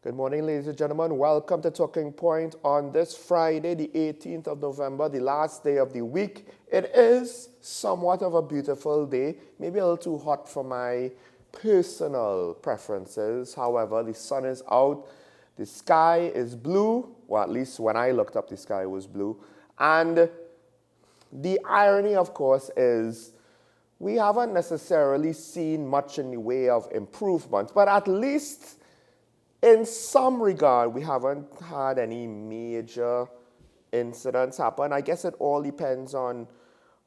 Good morning, ladies and gentlemen. Welcome to Talking Point on this Friday, the 18th of November, the last day of the week. It is somewhat of a beautiful day, maybe a little too hot for my personal preferences. However, the sun is out, the sky is blue, well, at least when I looked up, the sky was blue. And the irony, of course, is we haven't necessarily seen much in the way of improvement, but at least in some regard, we haven't had any major incidents happen. I guess it all depends on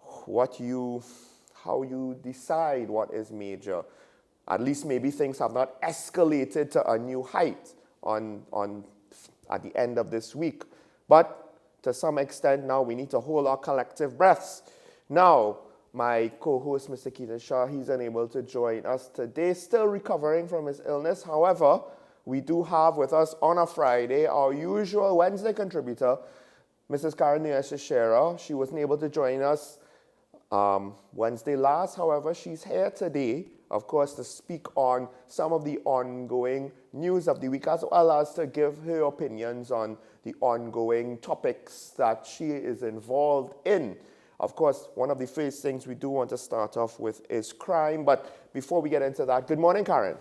how you decide what is major. At least maybe things have not escalated to a new height at the end of this week. But to some extent now we need to hold our collective breaths. Now, my co-host, Mr. Keaton Shaw, he's unable to join us today, still recovering from his illness. However, we do have with us on a Friday our usual Wednesday contributor, Mrs. Karen Shera. She wasn't able to join us Wednesday last. However, she's here today, of course, to speak on some of the ongoing news of the week, as well as to give her opinions on the ongoing topics that she is involved in. Of course, one of the first things we do want to start off with is crime. But before we get into that, good morning, Karen.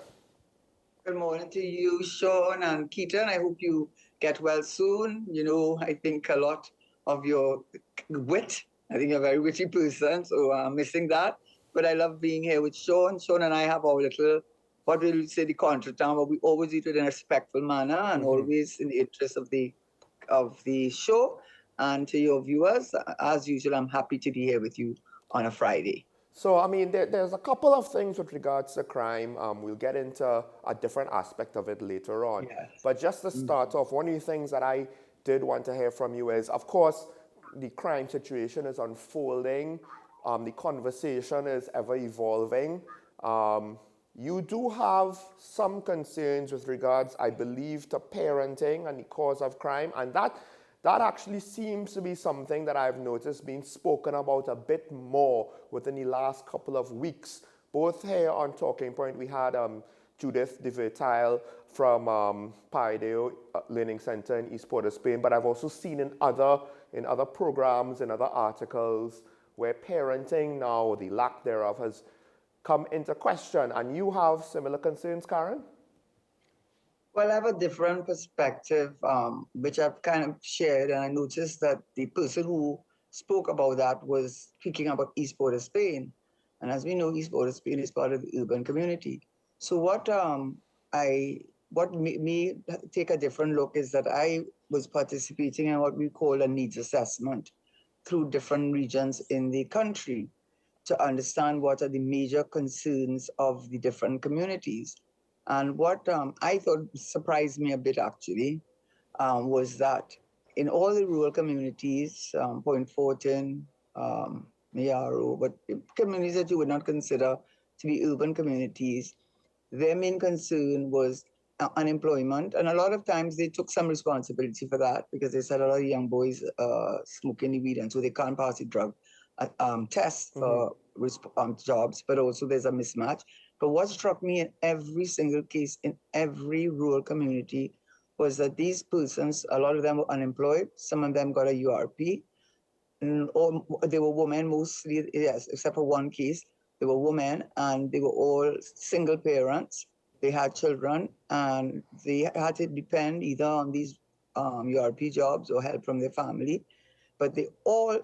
Good morning to you, Sean and Keaton. I hope you get well soon. You know, I think a lot of your wit. I think you're a very witty person, so I'm missing that. But I love being here with Sean. Sean and I have our little, what we will say, the contretemps, but we always do it in a respectful manner and always in the interest of the show. And to your viewers, as usual, I'm happy to be here with you on a Friday. So, I mean, there's a couple of things with regards to crime. We'll get into a different aspect of it later on. Yes. But just to start off, one of the things that I did want to hear from you is, of course, the crime situation is unfolding. The conversation is ever evolving. You do have some concerns with regards, I believe, to parenting and the cause of crime, and that actually seems to be something that I've noticed being spoken about a bit more within the last couple of weeks. Both here on Talking Point, we had Judith DeVertile from Paideaux Learning Center in East Port of Spain, but I've also seen in other programs, in other articles, where parenting now, the lack thereof, has come into question. And you have similar concerns, Karen? Well, I have a different perspective, which I've kind of shared, and I noticed that the person who spoke about that was speaking about East Port of Spain. And as we know, East Port of Spain is part of the urban community. So what made me take a different look is that I was participating in what we call a needs assessment through different regions in the country to understand what are the major concerns of the different communities. And what I thought surprised me a bit, actually, was that in all the rural communities, Point Fortin, Mayaro, but communities that you would not consider to be urban communities, their main concern was unemployment. And a lot of times they took some responsibility for that because they said a lot of young boys smoking the weed, and so they can't pass the drug test for jobs, but also there's a mismatch. But what struck me in every single case, in every rural community, was that these persons, a lot of them were unemployed. Some of them got a URP. Or they were women mostly, yes, except for one case. They were women, and they were all single parents. They had children, and they had to depend either on these URP jobs or help from their family. But they all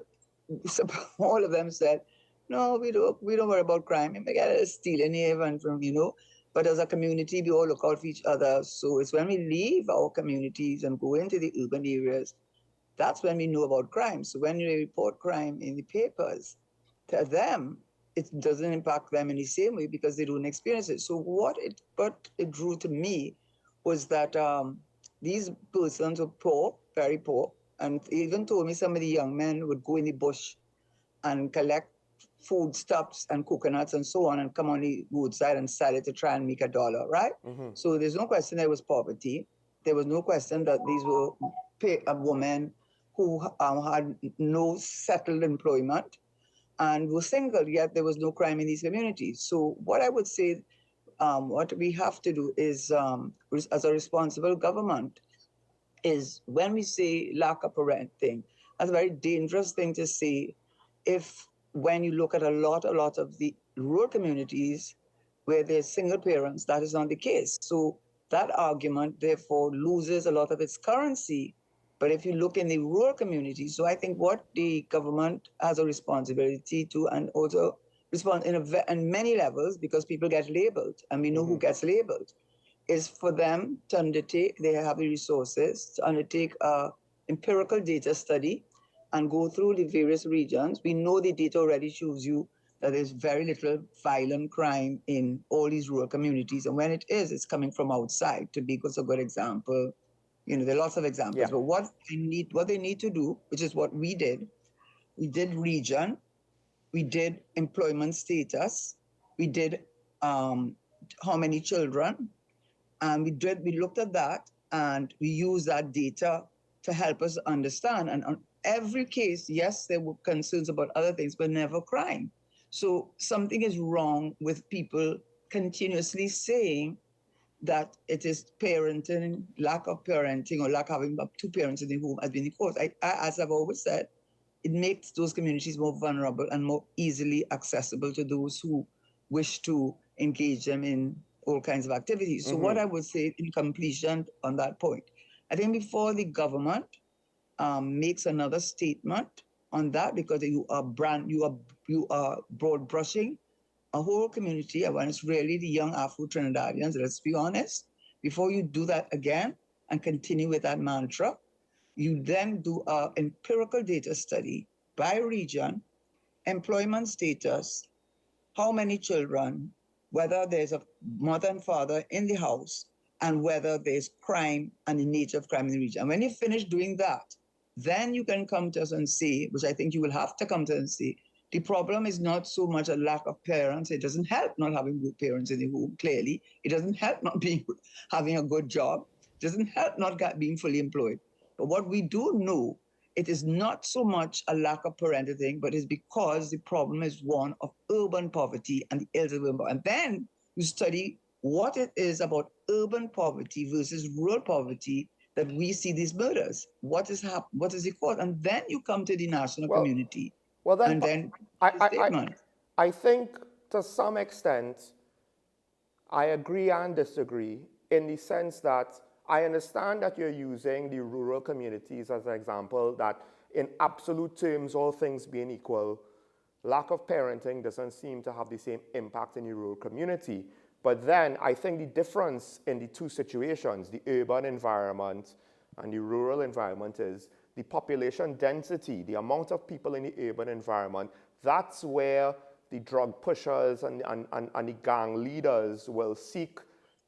of them said, no, we don't worry about crime. We may get a stealing even from, but as a community, we all look out for each other. So it's when we leave our communities and go into the urban areas, that's when we know about crime. So when they report crime in the papers, to them, it doesn't impact them in the same way because they don't experience it. So what it drew to me was that these persons were poor, very poor, and even told me some of the young men would go in the bush and collect foodstuffs and coconuts and so on and come on the roadside and sell it to try and make $1, right? So there's no question there was poverty. There was no question that these were women who had no settled employment and were single, yet there was no crime in these communities. So what I would say what we have to do is, as a responsible government, is when we say lack of parenting, that's a very dangerous thing to say if when you look at a lot of the rural communities where there's single parents, that is not the case. So that argument therefore loses a lot of its currency. But if you look in the rural communities, so I think what the government has a responsibility to, and also respond in many levels, because people get labeled and we know who gets labeled, is for them to undertake, they have the resources to undertake a empirical data study and go through the various regions. We know the data already shows you that there's very little violent crime in all these rural communities. And when it is, it's coming from outside. Tobago is a good example. You know, there are lots of examples. Yeah. But what they need to do, which is what we did region, we did employment status, we did how many children, and we looked at that and we used that data to help us understand. And on every case, yes, there were concerns about other things, but never crime. So something is wrong with people continuously saying that it is parenting, lack of parenting, or lack of having two parents in the home has been the cause. As I've always said, it makes those communities more vulnerable and more easily accessible to those who wish to engage them in all kinds of activities. So what I would say in completion on that point, I think before the government makes another statement on that, because you are broad brushing a whole community, and it's really the young Afro Trinidadians, let's be honest. Before you do that again and continue with that mantra, you then do an empirical data study by region, employment status, how many children, whether there's a mother and father in the house, and whether there's crime and the nature of crime in the region. And when you finish doing that, then you can come to us and say, which I think you will have to come to us and say, the problem is not so much a lack of parents. It doesn't help not having good parents in the home, clearly. It doesn't help not having a good job. It doesn't help not being fully employed. But what we do know, it is not so much a lack of parental thing, but it's because the problem is one of urban poverty and the ills of urban poverty. And then you study what it is about urban poverty versus rural poverty that we see these murders. What is the cause? And then you come to the national community. Well, then I think to some extent, I agree and disagree in the sense that I understand that you're using the rural communities as an example, that in absolute terms, all things being equal, lack of parenting doesn't seem to have the same impact in the rural community. But then I think the difference in the two situations, the urban environment and the rural environment, is the population density, the amount of people in the urban environment. That's where the drug pushers and the gang leaders will seek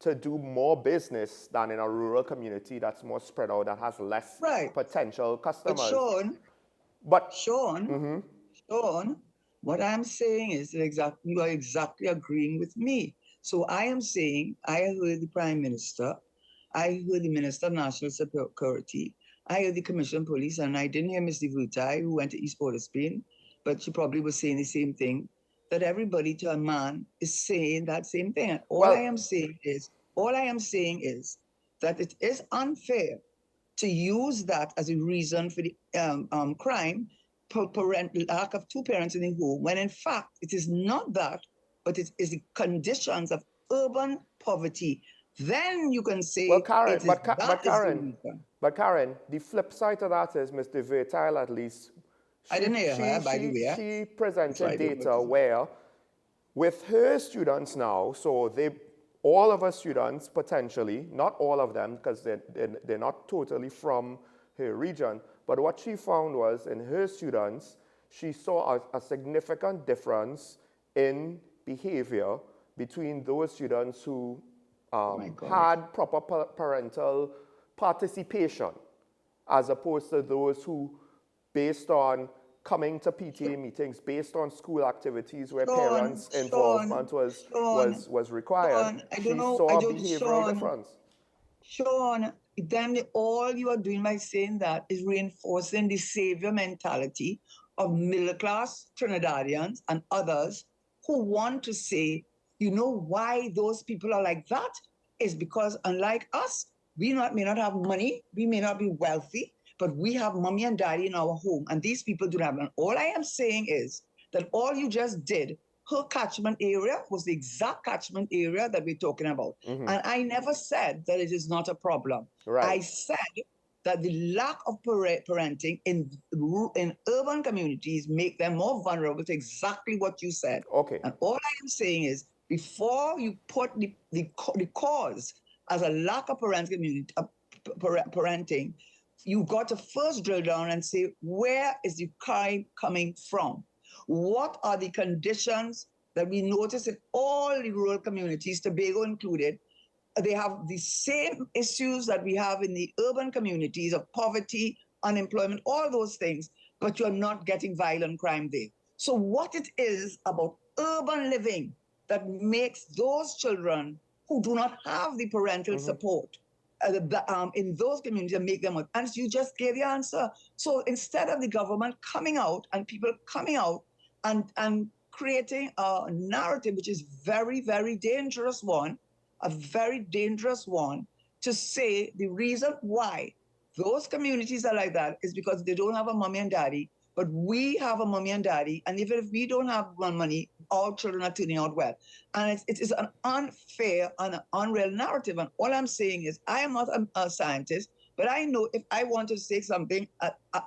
to do more business than in a rural community that's more spread out, that has less potential customers. But Sean, what I'm saying is you are exactly agreeing with me. So I am saying, I heard the Prime Minister, I heard the Minister of National Security, I heard the Commission Police, and I didn't hear Ms. Devutai, who went to East Port of Spain, but she probably was saying the same thing, that everybody to a man is saying that same thing. And all I am saying is that it is unfair to use that as a reason for the crime, lack of two parents in the home, when in fact it is not that, but it is the conditions of urban poverty. Then you can say, Karen, the flip side to that is Ms. Devutai, at least, I didn't hear her, by the way. She presented data where, with her students now, so all of her students potentially, not all of them, because they're not totally from her region, but what she found was in her students, she saw a significant difference in behavior between those students who had proper parental participation, as opposed to those who, based on coming to PTA meetings, based on school activities where parents' involvement was required, she saw a behavioral difference. Sean, then all you are doing by saying that is reinforcing the savior mentality of middle-class Trinidadians and others who want to say You know why those people are like that? Is because unlike us, may not have money, we may not be wealthy, but we have mommy and daddy in our home, and these people do not have. And all I am saying is that all you just did, her catchment area was the exact catchment area that we're talking about. And I never said that it is not a problem. Right. I said that the lack of parenting in urban communities make them more vulnerable to exactly what you said. Okay. And all I am saying is, before you put the cause as a lack of parenting, you got to first drill down and say, where is the crime coming from? What are the conditions that we notice in all the rural communities, Tobago included? They have the same issues that we have in the urban communities of poverty, unemployment, all those things, but you're not getting violent crime there. So what it is about urban living that makes those children who do not have the parental support in those communities and make them, and you just gave the answer. So instead of the government coming out and people coming out and creating a narrative, which is very, very dangerous one, a very dangerous one, to say the reason why those communities are like that is because they don't have a mommy and daddy, but we have a mommy and daddy, and even if we don't have money, all children are turning out well. And it is an unfair and an unreal narrative. And all I'm saying is, I am not a scientist, but I know if I want to say something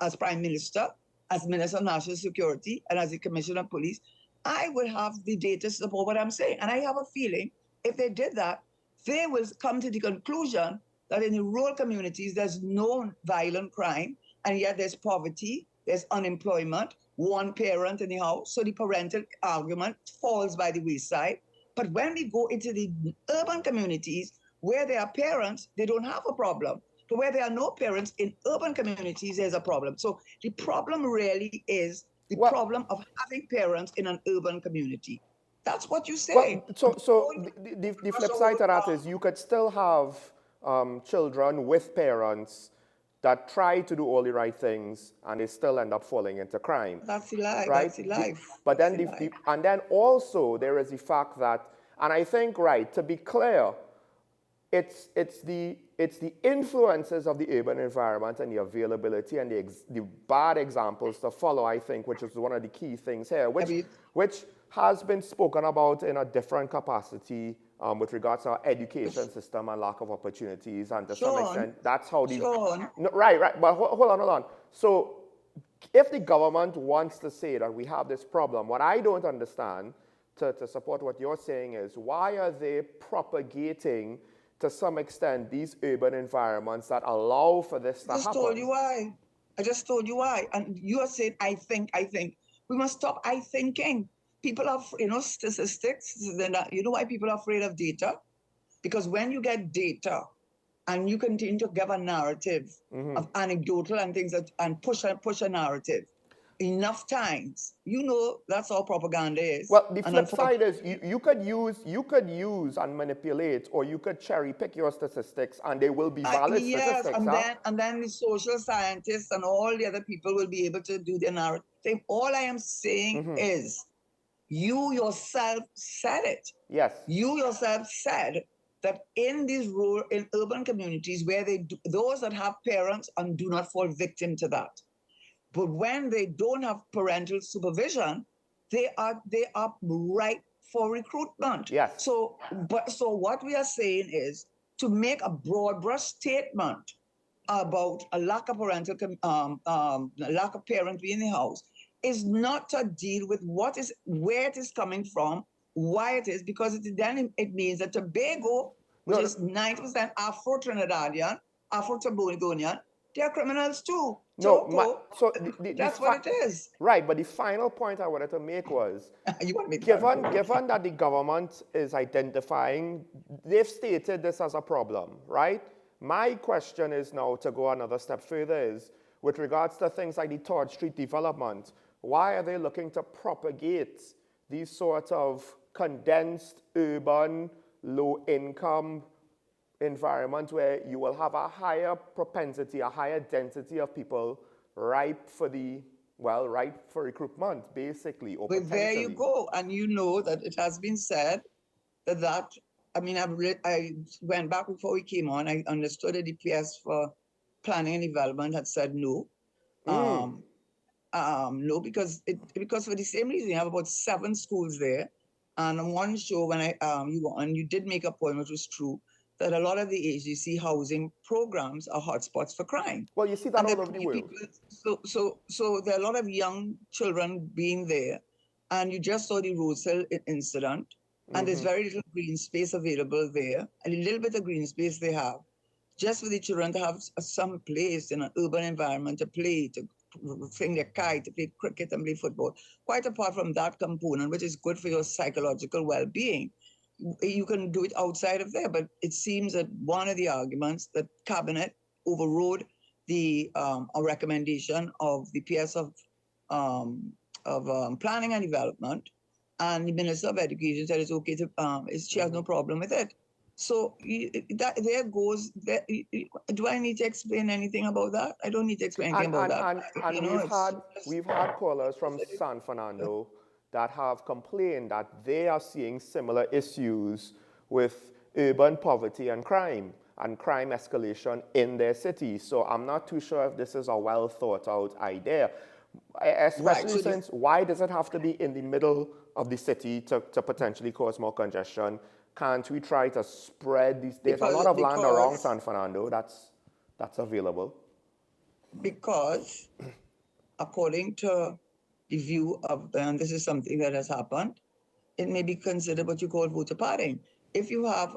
as Prime Minister, as Minister of National Security, and as the Commissioner of Police, I would have the data to support what I'm saying. And I have a feeling if they did that, they will come to the conclusion that in the rural communities, there's no violent crime, and yet there's poverty, there's unemployment, one parent in the house. So the parental argument falls by the wayside. But when we go into the urban communities where there are parents, they don't have a problem. But where there are no parents in urban communities, there's a problem. So the problem really is the problem of having parents in an urban community. That's what you say. Well, so the flip side to that is you could still have children with parents that try to do all the right things and they still end up falling into crime. That's the life. Right? That's the life. But then, and then also there is the fact that, and I think, right, to be clear, it's the influences of the urban environment and the availability and the bad examples to follow, I think, which is one of the key things here, which has been spoken about in a different capacity with regards to our education system and lack of opportunities, and to some extent, that's how the... No, right, but hold on. So if the government wants to say that we have this problem, what I don't understand, to support what you're saying, is why are they propagating, to some extent, these urban environments that allow for this to happen? I just told you why. And you are saying, I think. We must stop thinking. People are, statistics, you know why people are afraid of data? Because when you get data and you continue to give a narrative of anecdotal and things and push a narrative enough times, that's all propaganda is. Well, the flip side is you could use and manipulate, or you could cherry pick your statistics and they will be valid statistics. And then the social scientists and all the other people will be able to do their narrative. All I am saying is, you yourself said it. Yes. You yourself said that in urban communities where those that have parents and do not fall victim to that. But when they don't have parental supervision, they are ripe for recruitment. Yes. So what we are saying is to make a broad brush statement about a lack of parental lack of parent in the house is not to deal with where it is coming from, why it is, because then it means that Tobago, which is 90% Afro-Trinidadian, Afro-Togonian, they are criminals too. That's what it is. Right, but the final point I wanted to make was, given that the government is identifying, they've stated this as a problem, right? My question is now, to go another step further, is with regards to things like the Todd Street development, why are they looking to propagate these sort of condensed urban, low-income environment where you will have a higher propensity, a higher density of people ripe for recruitment, basically, or But there you go. And you know that it has been said I mean, I went back before we came on. I understood that the PS for Planning and Development had said no. No, because for the same reason, you have about 7 schools there, and on one show when you did make a point, which was true, that a lot of the agency housing programs are hotspots for crime. Well, you see that And all over the world. So there are a lot of young children being there, and you just saw the Roseville incident, and there's very little green space available there, and a little bit of green space they have, just for the children to have some place in an urban environment to play, to fling their kite, to play cricket and play football. Quite apart from that component, which is good for your psychological well-being, you can do it outside of there. But it seems that one of the arguments that cabinet overrode the a recommendation of the PS of Planning and Development, and the Minister of Education said it's okay to she has no problem with it. So there goes. Do I need to explain anything about that? I don't need to explain anything about that. And we've had callers from San Fernando that have complained that they are seeing similar issues with urban poverty and crime escalation in their city. So I'm not too sure if this is a well thought out idea, especially since why does it have to be in the middle of the city to potentially cause more congestion? Can't we try to spread these? There's a lot of land around San Fernando that's available. Because according to the view of, and this is something that has happened, it may be considered what you call voter padding. If you have,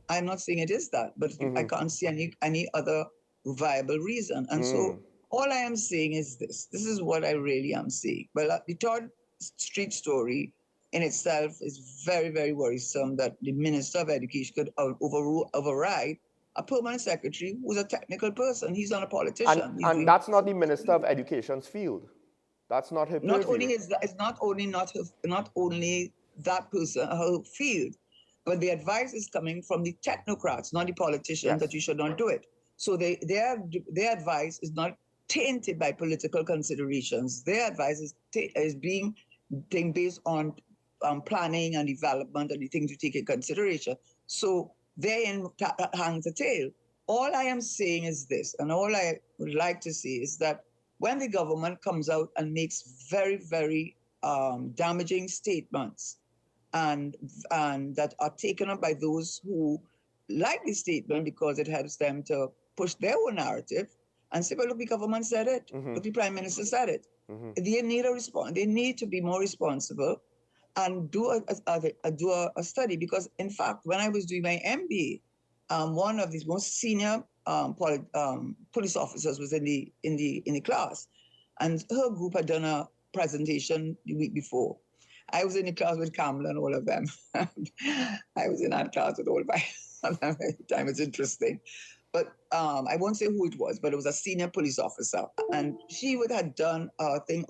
I'm not saying it is that, but I can't see any other viable reason. And so all I am saying is this. This is what I really am saying. Well, the Third Street story in itself is very, very worrisome, that the Minister of Education could override a permanent secretary who's a technical person. He's not a politician. And that's not the Minister of Education's field. That's not her purview. Not only is that, it's not only that person, her field, but the advice is coming from the technocrats, not the politicians, that you should not do it. So their advice is not tainted by political considerations. Their advice is being based on planning and development and the things to take in consideration. So therein hangs the tail. All I am saying is this, and all I would like to say is that when the government comes out and makes very, very damaging statements and that are taken up by those who like the statement because it helps them to push their own narrative and say, well, look, the government said it. Look, the Prime Minister said it. They need a response. They need to be more responsible and do a study, because in fact, when I was doing my MBA, one of the most senior police officers was in the class, and her group had done a presentation the week before. I was in the class with Kamala and all of them. I was in that class with all by time. It's interesting. But I won't say who it was, but it was a senior police officer. And she had done a thing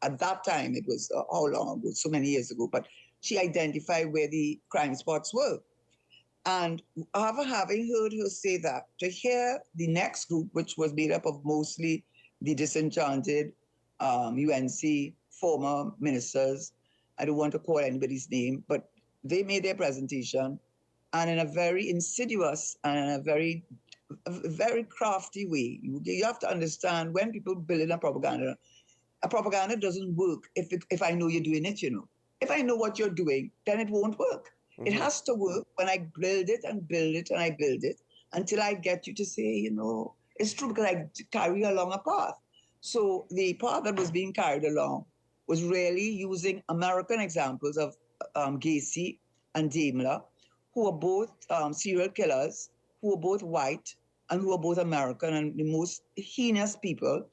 at that time, it was how long ago, so many years ago, but she identified where the crime spots were. And after having heard her say that, to hear the next group, which was made up of mostly the disenchanted UNC former ministers, I don't want to call anybody's name, but they made their presentation, and in a very insidious and in a very crafty way. You have to understand, when people build a propaganda doesn't work if I know you're doing it, If I know what you're doing, then it won't work. It has to work when I build it and build it and I build it until I get you to say, it's true, because I carry you along a path. So the path that was being carried along was really using American examples of Gacy and Daimler, who are both serial killers, who are both white, and who are both American, and the most heinous people.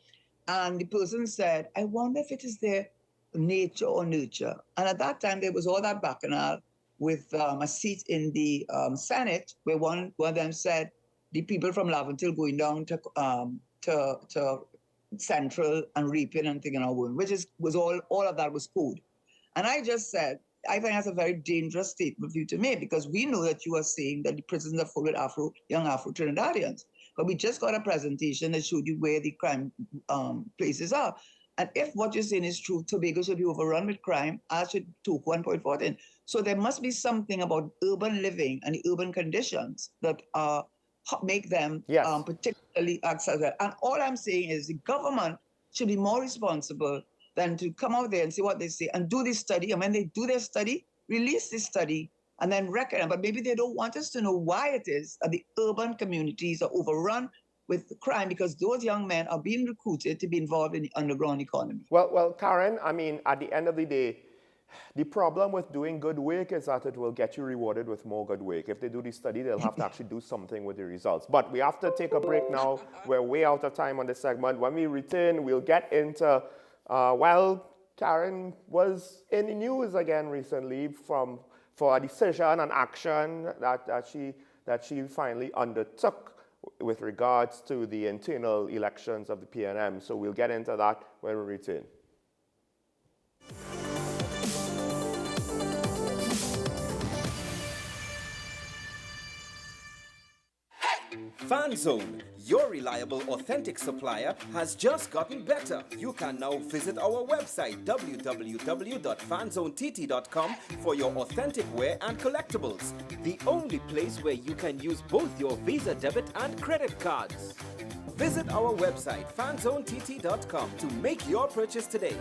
And the person said, I wonder if it is their nature or nurture. And at that time, there was all that bacchanal with a seat in the Senate, where one of them said, the people from Laventille going down to Central and raping and thinking of women, which was all of that was code. And I just said, I think that's a very dangerous statement for you to make, because we know that you are saying that the prisons are full of young Afro-Trinidadians. But we just got a presentation that showed you where the crime places are. And if what you're saying is true, Tobago should be overrun with crime, as should Togo and Point Fortin. So there must be something about urban living and the urban conditions that make them Yes. particularly accessible. And all I'm saying is the government should be more responsible than to come out there and see what they say and do this study. And when they do their study, release this study and then reckon. But maybe they don't want us to know why it is that the urban communities are overrun with crime, because those young men are being recruited to be involved in the underground economy. Well, Karen, I mean, at the end of the day, the problem with doing good work is that it will get you rewarded with more good work. If they do the study, they'll have to actually do something with the results. But we have to take a break now. We're way out of time on this segment. When we return, we'll get into, Karen was in the news again recently for a decision and action that she finally undertook with regards to the internal elections of the PNM. So we'll get into that when we return. FanZone, your reliable, authentic supplier, has just gotten better. You can now visit our website www.fanzonett.com for your authentic wear and collectibles. The only place where you can use both your Visa debit and credit cards. Visit our website fanzonett.com to make your purchase today.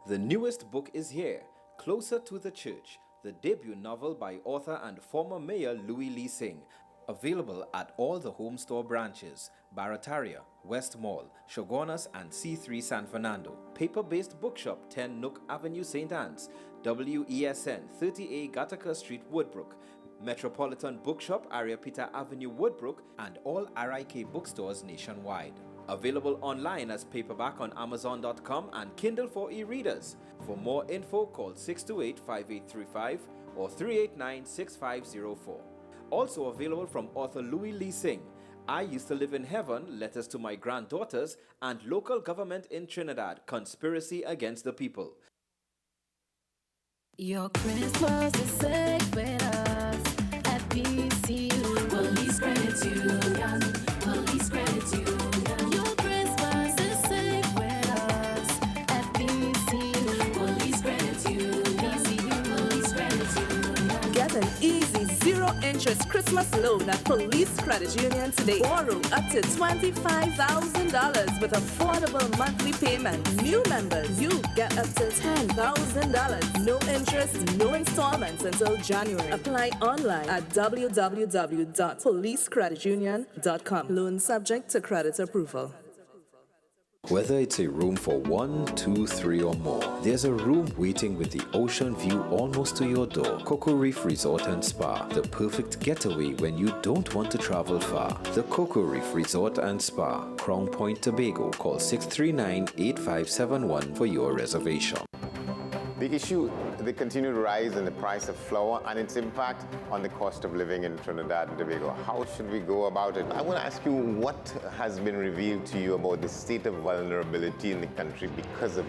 The newest book is here, Closer to the Church, the debut novel by author and former mayor Louis Lee Singh. Available at all the Home Store branches, Barataria, West Mall, Shogunas and C3 San Fernando. Paper-based bookshop 10 Nook Avenue, St. Anne's. WESN 30A Gattaca Street, Woodbrook. Metropolitan Bookshop, Ariapita Avenue, Woodbrook, and all RIK bookstores nationwide. Available online as paperback on Amazon.com and Kindle for e-readers. For more info, call 628-5835 or 389-6504. Also available from author Louis Lee Singh, I Used to Live in Heaven, Letters to My Granddaughters, and Local Government in Trinidad, Conspiracy Against the People. Your Christmas is safe with us at PCU. Police Credit Union. Police Credit Union. Your Christmas is safe with us at PCU. Police Credit Union. PCU. Police Credit Union. Get an easy zero-interest Christmas loan at Police Credit Union today. Borrow up to $25,000 with affordable monthly payments. New members, you get up to $10,000. No interest, no installments until January. Apply online at www.policecreditunion.com. Loan subject to credit approval. Whether it's a room for 1, 2, 3 or more, there's a room waiting with the ocean view almost to your door. Cocoa Reef Resort and Spa, the perfect getaway when you don't want to travel far. The Cocoa Reef Resort and Spa, Crown Point, Tobago. Call 639-8571 for your reservation. The issue, the continued rise in the price of flour and its impact on the cost of living in Trinidad and Tobago. How should we go about it? I want to ask you, what has been revealed to you about the state of vulnerability in the country because of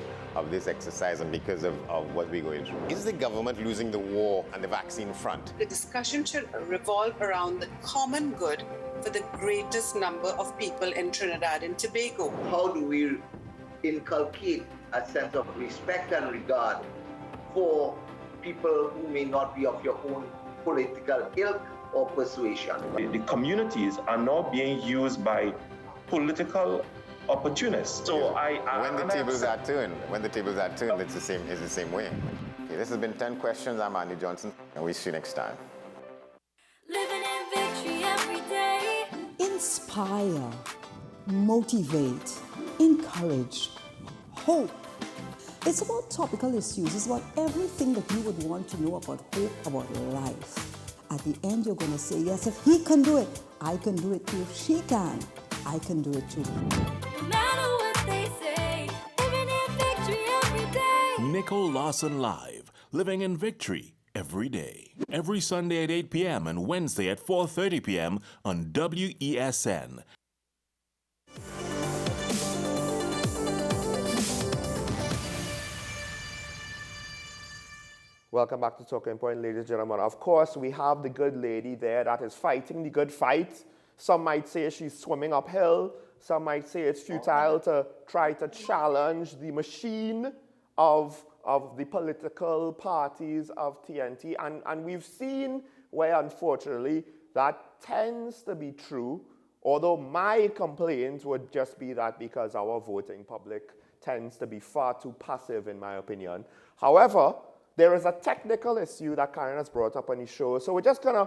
this exercise and because of what we're going through? Is the government losing the war on the vaccine front? The discussion should revolve around the common good for the greatest number of people in Trinidad and Tobago. How do we inculcate a sense of respect and regard for people who may not be of your own political ilk or persuasion? The communities are now being used by political opportunists. So when the tables are turned, it's the same way. Okay, this has been 10 Questions. I'm Andy Johnson, and we'll see you next time. Living in victory every day. Inspire, motivate, encourage, hope. It's about topical issues. It's about everything that you would want to know about hope, about life. At the end, you're going to say, yes, if he can do it, I can do it too. If she can, I can do it too. No matter what they say, living in victory every day. Nicole Lawson Live, living in victory every day. Every Sunday at 8 p.m. and Wednesday at 4:30 p.m. on WESN. Welcome back to Talking Point, ladies and gentlemen. Of course, we have the good lady there that is fighting the good fight. Some might say she's swimming uphill. Some might say it's futile to try to challenge the machine of of the political parties of TNT. And we've seen where, unfortunately, that tends to be true, although my complaint would just be that because our voting public tends to be far too passive, in my opinion. However, there is a technical issue that Karen has brought up on the show, so we're just gonna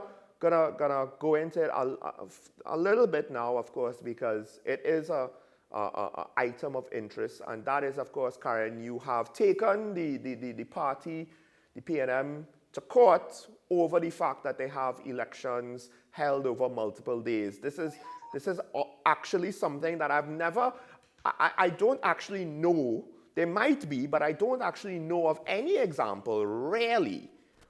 go into it a little bit now, of course, because it is a item of interest, and that is, of course, Karen, you have taken the party, the PNM, to court over the fact that they have elections held over multiple days. This is actually something that I've never, I don't actually know. There might be, but I don't actually know of any example, really,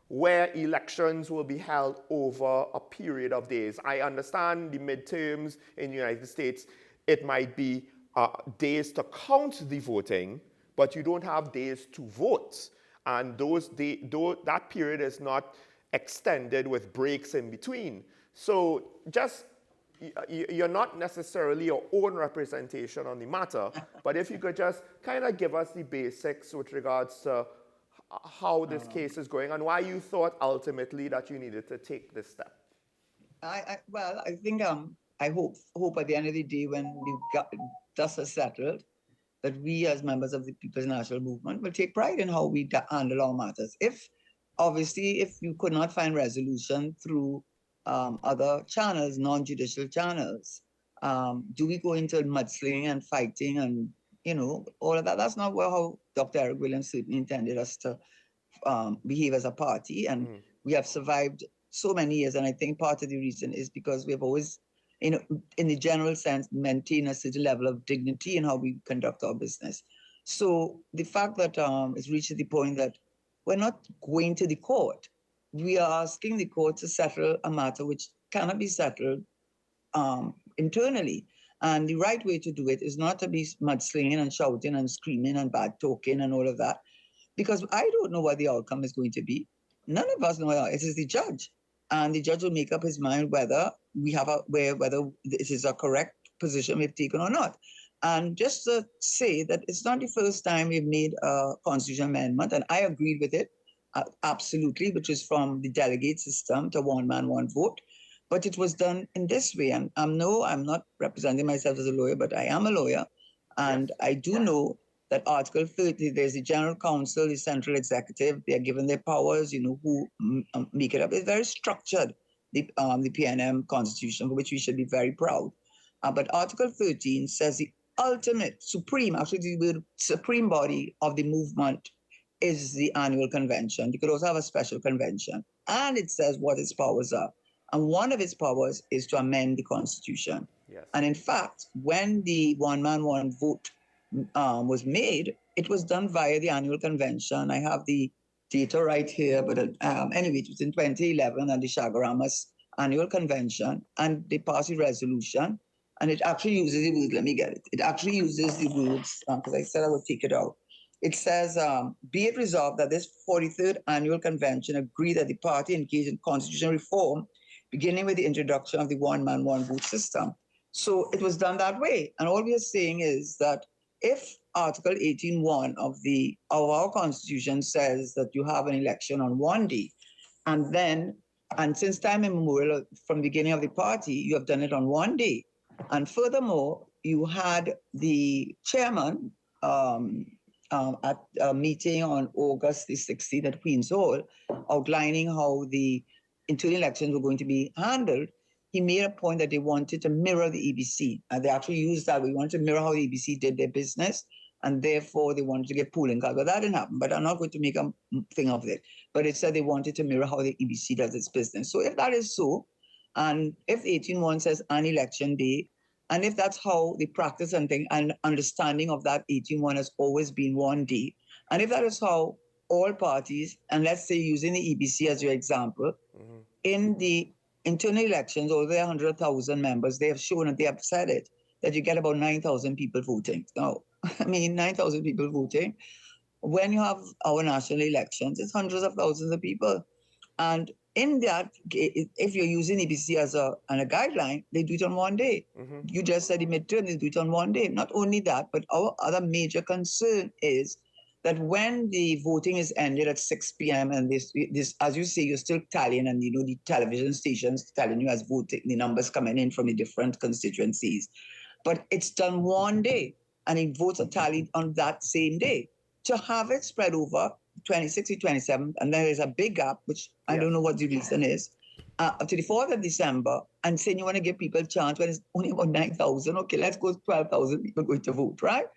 where elections will be held over a period of days. I understand the midterms in the United States, it might be days to count the voting, but you don't have days to vote. And that period is not extended with breaks in between. So just, you're not necessarily your own representation on the matter, but if you could just kind of give us the basics with regards to how this case is going and why you thought ultimately that you needed to take this step. I think I hope at the end of the day, when the dust is settled, that we as members of the People's National Movement will take pride in how we handle our matters. If you could not find resolution through other channels, non-judicial channels, do we go into mudslinging and fighting and, all of that? That's not how Dr. Eric Williams certainly intended us to behave as a party. And we have survived so many years. And I think part of the reason is because we have always, in the general sense, maintained a certain level of dignity in how we conduct our business. So the fact that it's reached the point that we're not going to the court, we are asking the court to settle a matter which cannot be settled internally. And the right way to do it is not to be mudslinging and shouting and screaming and bad talking and all of that, because I don't know what the outcome is going to be. None of us know. It is the judge, and the judge will make up his mind whether whether this is a correct position we've taken or not. And just to say that it's not the first time we've made a constitutional amendment, and I agreed with it absolutely, which is from the delegate system to one man, one vote. But it was done in this way. And I'm not representing myself as a lawyer, but I am a lawyer. And I do know that Article 30, there's the General Council, the Central Executive, they are given their powers, who make it up. It's very structured, the PNM Constitution, for which we should be very proud. But Article 13 says the ultimate, supreme body of the movement is the annual convention. You could also have a special convention. And it says what its powers are. And one of its powers is to amend the Constitution. Yes. And in fact, when the one man, one vote was made, it was done via the annual convention. I have the data right here, but anyway, it was in 2011 at the Shagaramas annual convention, and they passed a resolution, and it actually uses the words, let me get it. It actually uses the words, because I said I would take it out. It says, be it resolved that this 43rd annual convention agree that the party engage in constitutional reform, beginning with the introduction of the one man, one vote system. So it was done that way. And all we are saying is that if Article 18.1 of our Constitution says that you have an election on one day, and since time immemorial, from the beginning of the party, you have done it on one day. And furthermore, you had the chairman at a meeting on August the 16th at Queen's Hall, outlining how the internal elections were going to be handled. He made a point that they wanted to mirror the EBC. And they actually used that. We wanted to mirror how the EBC did their business, and therefore they wanted to get polling cards. But that didn't happen. But I'm not going to make a thing of it. But it said they wanted to mirror how the EBC does its business. So if that is so, and if 18.1 says an election day, and if that's how the practice and understanding of that 18.1 has always been one day, and if that is how all parties, and let's say using the EBC as your example, in the internal elections, over 100,000 members, they have shown and they have said it, that you get about 9,000 people voting. Now, 9,000 people voting. When you have our national elections, it's hundreds of thousands of people. And in that, if you're using EBC as a guideline, they do it on one day. You just said the midterm, they do it on one day. Not only that, but our other major concern is that when the voting is ended at 6 p.m. and this, as you say, you're still tallying, and the television stations telling you as voting, the numbers coming in from the different constituencies. But it's done one day, and the votes are tallied on that same day. To have it spread over 26th to 27th, and there is a big gap, which I don't know what the reason is, up to the 4th of December, and saying you want to give people a chance when it's only about 9,000. Okay, let's go 12,000 people going to vote, right?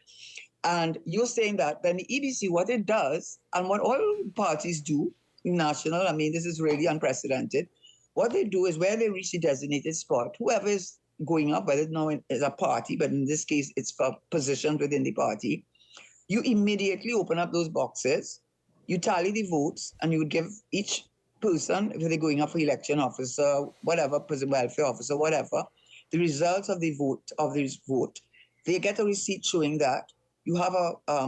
And you're saying that then the EBC, what it does, and what all parties do, national, I mean, this is really unprecedented. What they do is where they reach the designated spot, whoever is going up, whether now it's a party, but in this case, it's for positions within the party, you immediately open up those boxes, you tally the votes, and you would give each person, if they're going up for election officer, whatever, person welfare officer, whatever, the results of the vote, they get a receipt showing that. You have a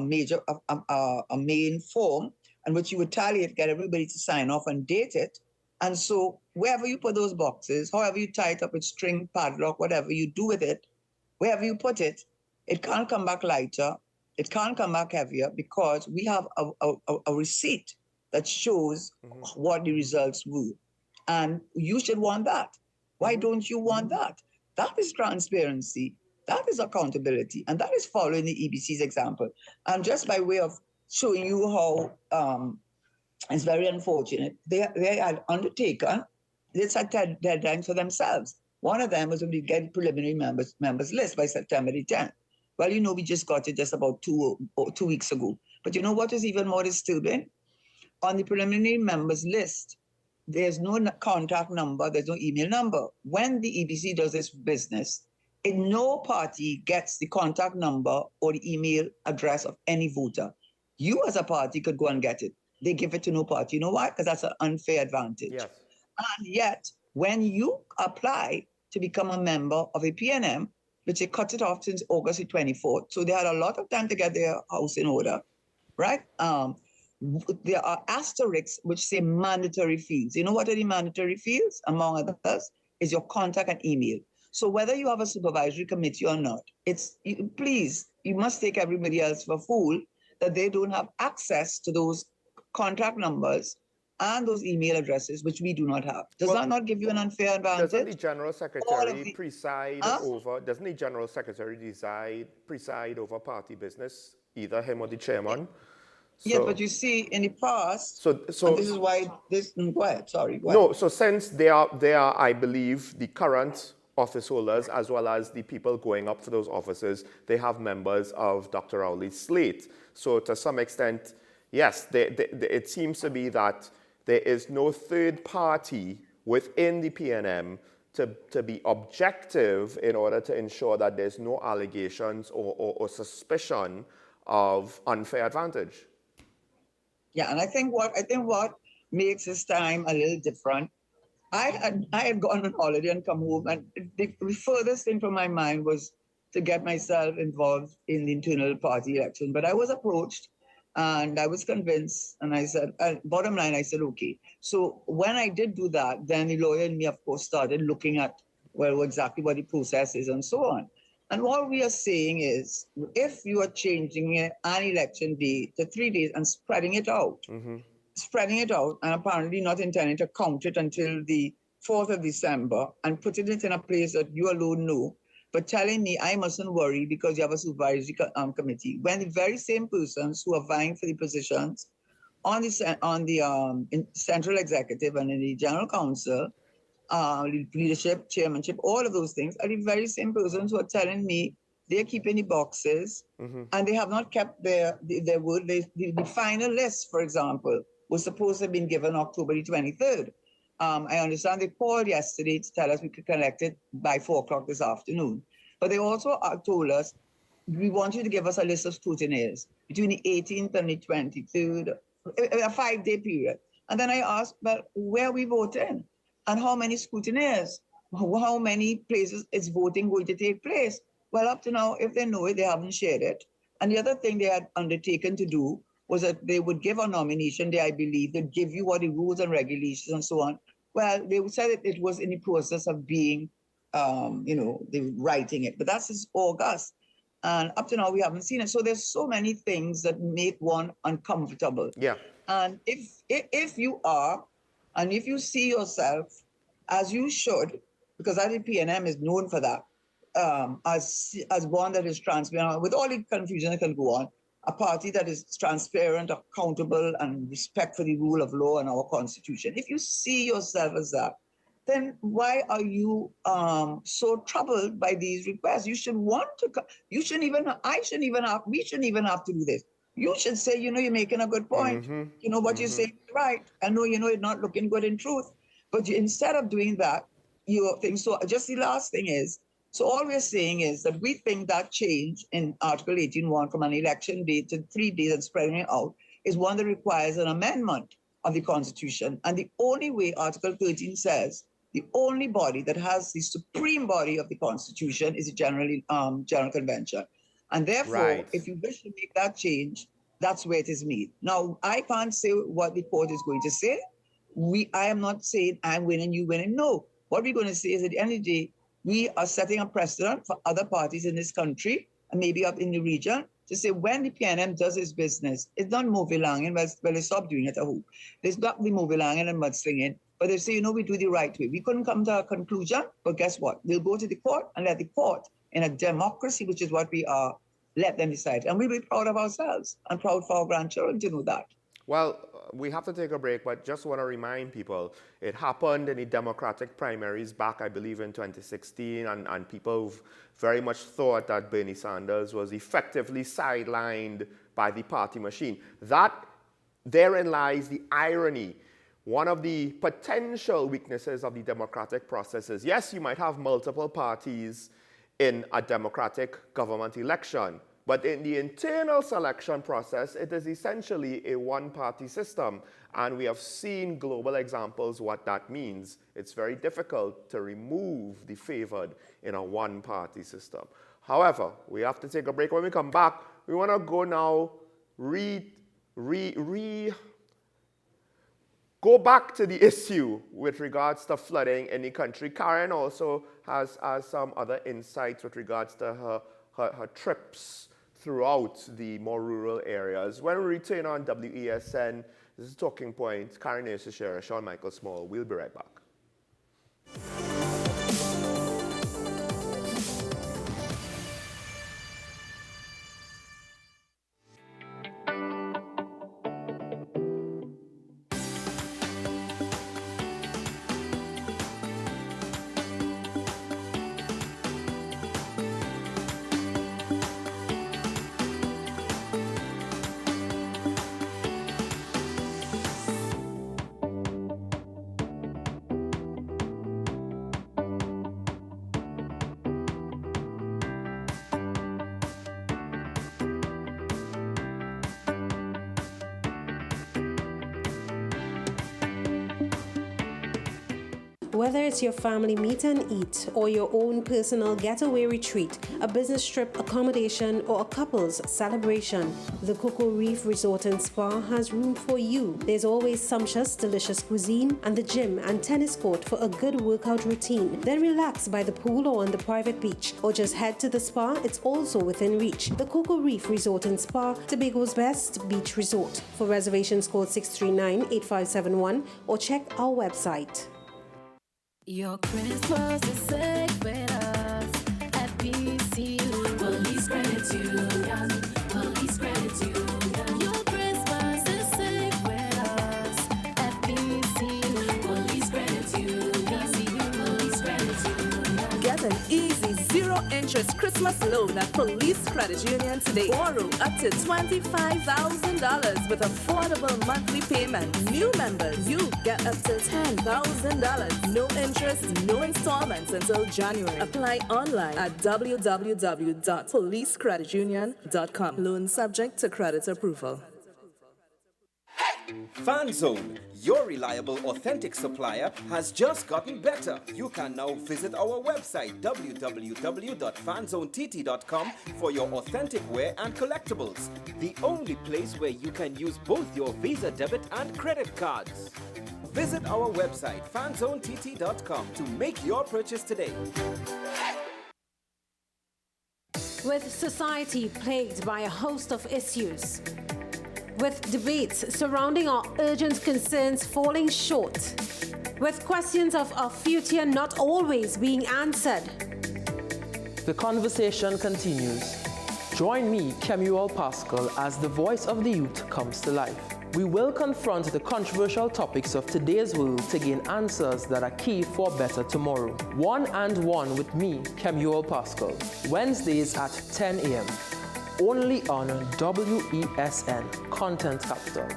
main form in which you would tally it, get everybody to sign off and date it. And so wherever you put those boxes, however you tie it up with string, padlock, whatever you do with it, wherever you put it, it can't come back lighter, it can't come back heavier, because we have a receipt that shows what the results were. And you should want that. Why don't you want that? That is transparency. That is accountability, and that is following the EBC's example. And just by way of showing you how it's very unfortunate, they had undertaken this deadline for themselves. One of them was to get preliminary members list by September the 10th. Well, we just got it just about 2 weeks ago. But you know what is even more disturbing? On the preliminary members list, there's no contact number, there's no email number. When the EBC does its business, no party gets the contact number or the email address of any voter. You as a party could go and get it. They give it to no party. You know why? Because that's an unfair advantage. Yes. And yet, when you apply to become a member of a PNM, which they cut it off since August the 24th, so they had a lot of time to get their house in order, right? There are asterisks which say mandatory fields. You know what are the mandatory fields? Among others, is your contact and email. So whether you have a supervisory committee or not, please, you must take everybody else for a fool that they don't have access to those contact numbers and those email addresses, which we do not have. Does that not give you an unfair advantage? Doesn't the General Secretary preside over, doesn't the General Secretary preside over party business, either him or the chairman? Yeah, but you see, in the past, and this is why go ahead, sorry. Go ahead. No, so since they are, I believe, the current office holders, as well as the people going up for those offices, they have members of Dr. Rowley's slate. So to some extent, yes, it seems to be that there is no third party within the PNM to be objective in order to ensure that there's no allegations or suspicion of unfair advantage. Yeah, and I think what makes this time a little different, I had gone on holiday and come home, and the furthest thing from my mind was to get myself involved in the internal party election. But I was approached, and I was convinced, and I said, bottom line, I said, okay. So when I did do that, then the lawyer and me, of course, started looking at, well, exactly what the process is and so on. And what we are saying is, if you are changing an election day to 3 days and spreading it out, and apparently not intending to count it until the 4th of December and putting it in a place that you alone know, but telling me I mustn't worry because you have a supervisory committee, when the very same persons who are vying for the positions on the central executive and in the general council, leadership, chairmanship, all of those things are the very same persons who are telling me they're keeping the boxes and they have not kept their word. The final list, for example, was supposed to have been given October the 23rd. I understand they called yesterday to tell us we could collect it by 4 o'clock this afternoon. But they also told us, we want you to give us a list of scrutineers between the 18th and the 23rd, a 5-day period. And then I asked, well, where are we voting? And how many scrutineers? How many places is voting going to take place? Well, up to now, if they know it, they haven't shared it. And the other thing they had undertaken to do was that they would give a nomination day, I believe, they'd give you what the rules and regulations and so on. Well, they said that it was in the process of being, they were writing it, but that's since August. And up to now, we haven't seen it. So there's so many things that make one uncomfortable. Yeah. And if you are, and if you see yourself as you should, because I think PNM is known for that, as one that is transparent, with all the confusion that can go on, a party that is transparent, accountable, and respect for the rule of law and our constitution. If you see yourself as that, then why are you so troubled by these requests? You should want to, we shouldn't even have to do this. You should say, you know, you're making a good point. You know, what you say is right. I know, you know, it's not looking good in truth. But instead of doing that, you think, so just the last thing is, so all we're saying is that we think that change in Article 18.1 from an election date to 3 days and spreading it out is one that requires an amendment of the Constitution. And the only way Article 13 says, the only body that has the supreme body of the Constitution is the General Convention. And therefore, if you wish to make that change, that's where it is made. Now, I can't say what the court is going to say. I am not saying I'm winning, you winning. No. What we're going to say is at the end of the day, we are setting a precedent for other parties in this country and maybe up in the region to say when the PNM does its business, it's not movilanging, well, they stop doing it at home. They stop the movilanging and mudslinging, but they say, you know, we do the right way. We couldn't come to a conclusion, but guess what? We'll go to the court and let the court, in a democracy, which is what we are, let them decide. And we'll be proud of ourselves and proud for our grandchildren to know that. Well, we have to take a break, but just want to remind people, it happened in the Democratic primaries back, I believe, in 2016, and people very much thought that Bernie Sanders was effectively sidelined by the party machine. Therein lies the irony. One of the potential weaknesses of the democratic process is, yes, you might have multiple parties in a democratic government election, but in the internal selection process, it is essentially a one-party system. And we have seen global examples what that means. It's very difficult to remove the favored in a one-party system. However, we have to take a break. When we come back, we want to go now, go back to the issue with regards to flooding in the country. Karen also has some other insights with regards to her trips throughout the more rural areas. When we return on WESN, this is Talking Point. Karen Nurse-Shera, Sean Michael Small. We'll be right back. Whether it's your family meet and eat or your own personal getaway retreat, a business trip accommodation, or a couple's celebration, the Cocoa Reef Resort and Spa has room for you. There's always sumptuous, delicious cuisine and the gym and tennis court for a good workout routine. Then relax by the pool or on the private beach, or just head to the spa. It's also within reach. The Cocoa Reef Resort and Spa, Tobago's best beach resort. For reservations, call 639-8571 or check our website. Your Christmas is safe with us at PCU. Police Credit Union. Police Credit Union. Your Christmas is safe with us at PCU. Police Credit Union. Police Credit Union. Get an easy zero-interest Christmas loan at Police Credit Union today. Borrow up to $25,000 with affordable monthly payments. New members, you get up to $10,000. No interest, no installments until January. Apply online at www.policecreditunion.com. Loan subject to credit approval. FanZone, your reliable, authentic supplier, has just gotten better. You can now visit our website www.fanzonett.com for your authentic wear and collectibles. The only place where you can use both your Visa debit and credit cards. Visit our website fanzonett.com to make your purchase today. with society plagued by a host of issues, with debates surrounding our urgent concerns falling short, with questions of our future not always being answered. The conversation continues. Join me, Kemuel Pascal, as the voice of the youth comes to life. We will confront the controversial topics of today's world to gain answers that are key for a better tomorrow. One and One with me, Kemuel Pascal. Wednesdays at 10 a.m. Only on WESN, Content Capital.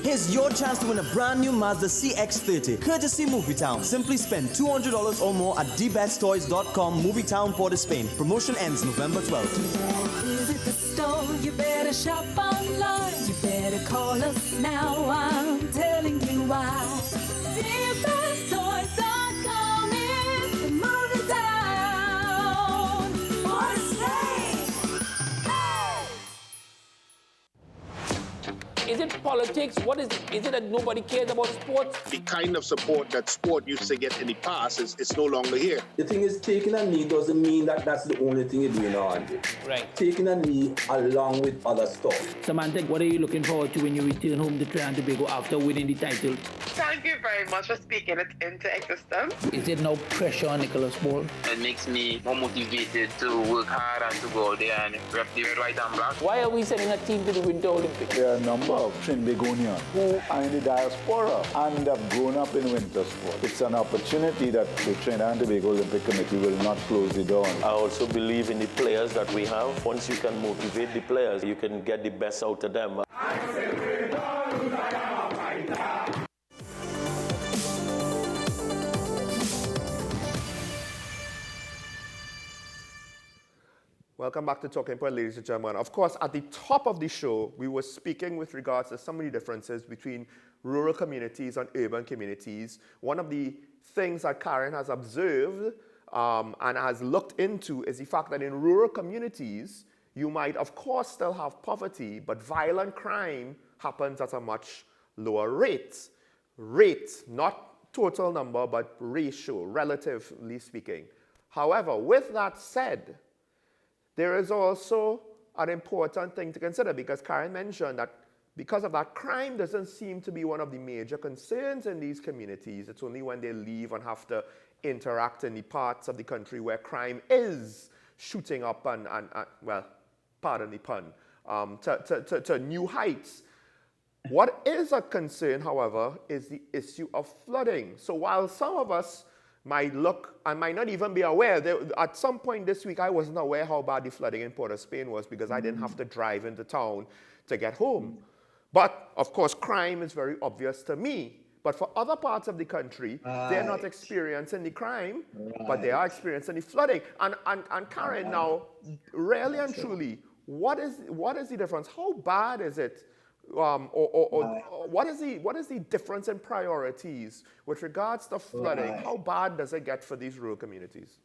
Here's your chance to win a brand new Mazda CX-30, courtesy Movietown. Simply spend $200 or more at dbetstoys.com, Movietown, Port of Spain. Promotion ends November 12th. Visit the store, you better shop online. You better call us now, I'm telling you why. dbetstoys.com is the Movietown, Port of Spain. Hey! Is it politics? What is it? Is it that nobody cares about sports? The kind of support that sport used to get in the past is no longer here. The thing is, taking a knee doesn't mean that that's the only thing you're doing on it. Right. Taking a knee along with other stuff. Samantha, what are you looking forward to when you return home to Trinidad and Tobago after winning the title? Thank you very much for speaking it into existence. Is there no pressure on Nicholas Ball? It makes me more motivated to work hard and to go out there and rep the white and black. Why are we sending a team to the Winter Olympics? There are a number of Trinbagonians who are in the diaspora and have grown up in winter sport. It's an opportunity that the Trinidad and Tobago Olympic Committee will not close the door on. I also believe in the players that we have. Once you can motivate the players, you can get the best out of them. Welcome back to Talking Point, ladies and gentlemen. Of course, at the top of the show, we were speaking with regards to some of the differences between rural communities and urban communities. One of the things that Karen has observed and has looked into is the fact that in rural communities, you might, of course, still have poverty, but violent crime happens at a much lower rate. Rate, not total number, but ratio, relatively speaking. However, with that said, there is also an important thing to consider because Karen mentioned that because of that, crime doesn't seem to be one of the major concerns in these communities. It's only when they leave and have to interact in the parts of the country where crime is shooting up and well, pardon the pun, to new heights. What is a concern, however, is the issue of flooding. So while some of us might look and might not even be aware. At some point this week, I wasn't aware how bad the flooding in Port of Spain was because I didn't have to drive into town to get home. But, of course, crime is very obvious to me. But for other parts of the country, they're not experiencing the crime, but they are experiencing the flooding. And Karen, now, really and truly, what is the difference? How bad is it? What is the difference in priorities with regards to flooding? How bad does it get for these rural communities?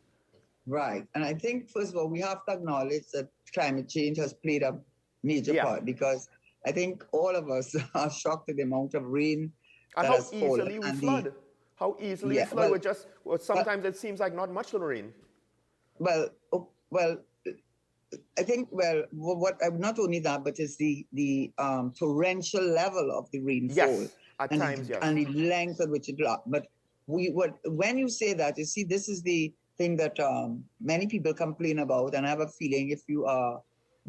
Right. And I think, first of all, we have to acknowledge that climate change has played a major part because I think all of us are shocked at the amount of rain and how easily we flood. How easily we flood with just, sometimes it seems like not much rain. Well, I think, not only that, but it's the torrential level of the rainfall. Yes, at times, yes. And the length at which it lasts. But when you say that, you see, this is the thing that many people complain about. And I have a feeling if you are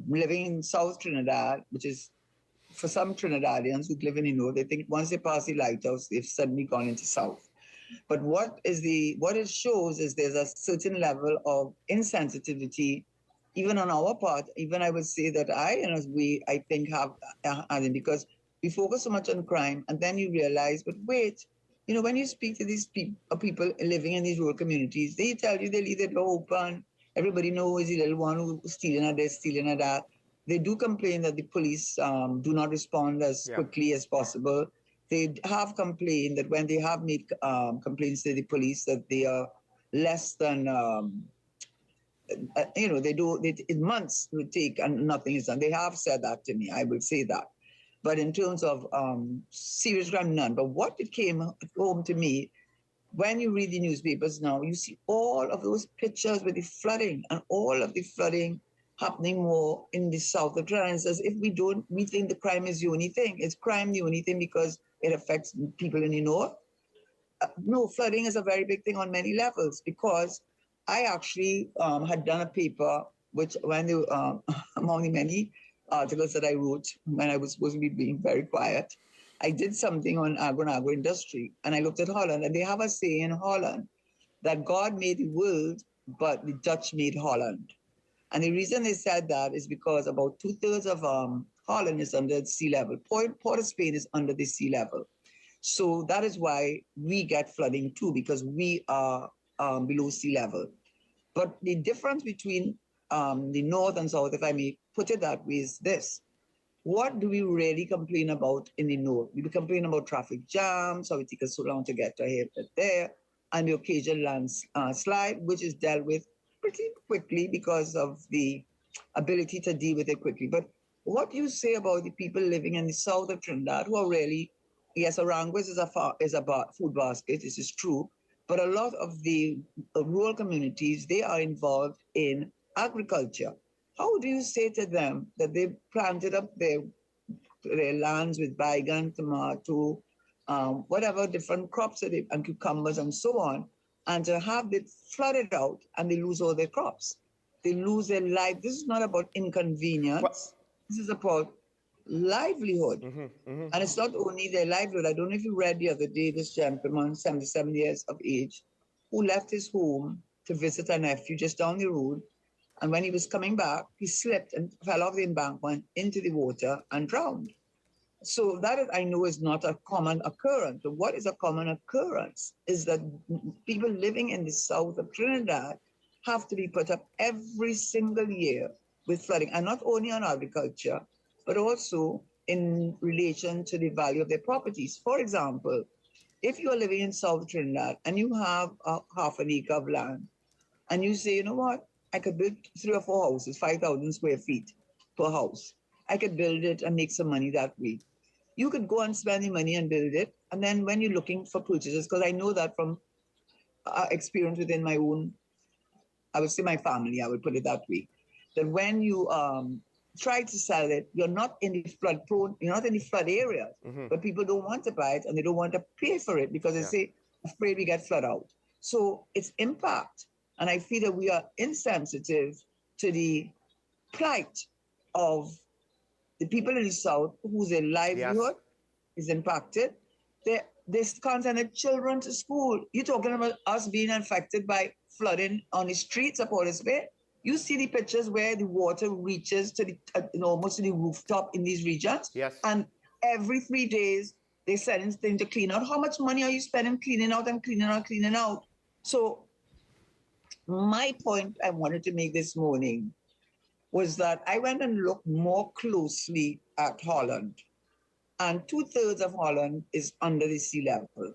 living in South Trinidad, which is for some Trinidadians who live in the north, they think once they pass the lighthouse, they've suddenly gone into South. But what it shows is there's a certain level of insensitivity even on our part, even I would say that I think have, because we focus so much on crime, and then you realize, but wait, when you speak to these people living in these rural communities, they tell you they leave their door open. Everybody knows the little one who's stealing at this, stealing at that. They do complain that the police do not respond as quickly as possible. They have complained that when they have made complaints to the police that they are less than months would take and nothing is done. They have said that to me, I will say that. But in terms of serious crime, none. But what it came home to me when you read the newspapers now, you see all of those pictures with the flooding and all of the flooding happening more in the south of Trinidad. It's as if we think the crime is the only thing. It's crime the only thing because it affects people in the north. No, flooding is a very big thing on many levels because I actually had done a paper, which when they, among the many articles that I wrote when I was supposed to be being very quiet, I did something on agro industry, and I looked at Holland, and they have a saying in Holland that God made the world, but the Dutch made Holland. And the reason they said that is because about 2/3 of Holland is under sea level. Port of Spain is under the sea level. So that is why we get flooding too, because we are below sea level. But the difference between the north and south, if I may put it that way, is this. What do we really complain about in the north? We complain about traffic jams, how it takes us so long to get to here, to there, and the occasional landslide, which is dealt with pretty quickly because of the ability to deal with it quickly. But what do you say about the people living in the south of Trinidad who are really, yes, Aranguez is a food basket, this is true, but a lot of the rural communities, they are involved in agriculture. How do you say to them that they planted up their lands with bygone, tomato, whatever different crops and cucumbers and so on, and to have it flooded out and they lose all their crops? They lose their life. This is not about inconvenience. This is about livelihood. And it's not only their livelihood. I don't know if you read the other day, this gentleman, 77 years of age, who left his home to visit a nephew just down the road. And when he was coming back, he slipped and fell off the embankment into the water and drowned. So that I know is not a common occurrence. But what is a common occurrence is that people living in the south of Trinidad have to be put up every single year with flooding, and not only on agriculture, but also in relation to the value of their properties. For example, if you are living in South Trinidad and you have a half an acre of land, and you say, you know what, I could build 3 or 4 houses, 5,000 square feet per house. I could build it and make some money that way. You could go and spend the money and build it. And then when you're looking for purchases, because I know that from experience within my own, I would say my family, I would put it that way, that when you try to sell it, you're not in the flood prone, you're not in the flood areas, but people don't want to buy it and they don't want to pay for it because they say, afraid we get flood out. So it's impact. And I feel that we are insensitive to the plight of the people in the South whose livelihood is impacted. They can't send their children to school. You're talking about us being affected by flooding on the streets of Port of Spain. You see the pictures where the water reaches to the almost to the rooftop in these regions. Yes. And every 3 days, they send things to clean out. How much money are you spending cleaning out and cleaning out, cleaning out? So my point I wanted to make this morning was that I went and looked more closely at Holland. And 2/3 of Holland is under the sea level.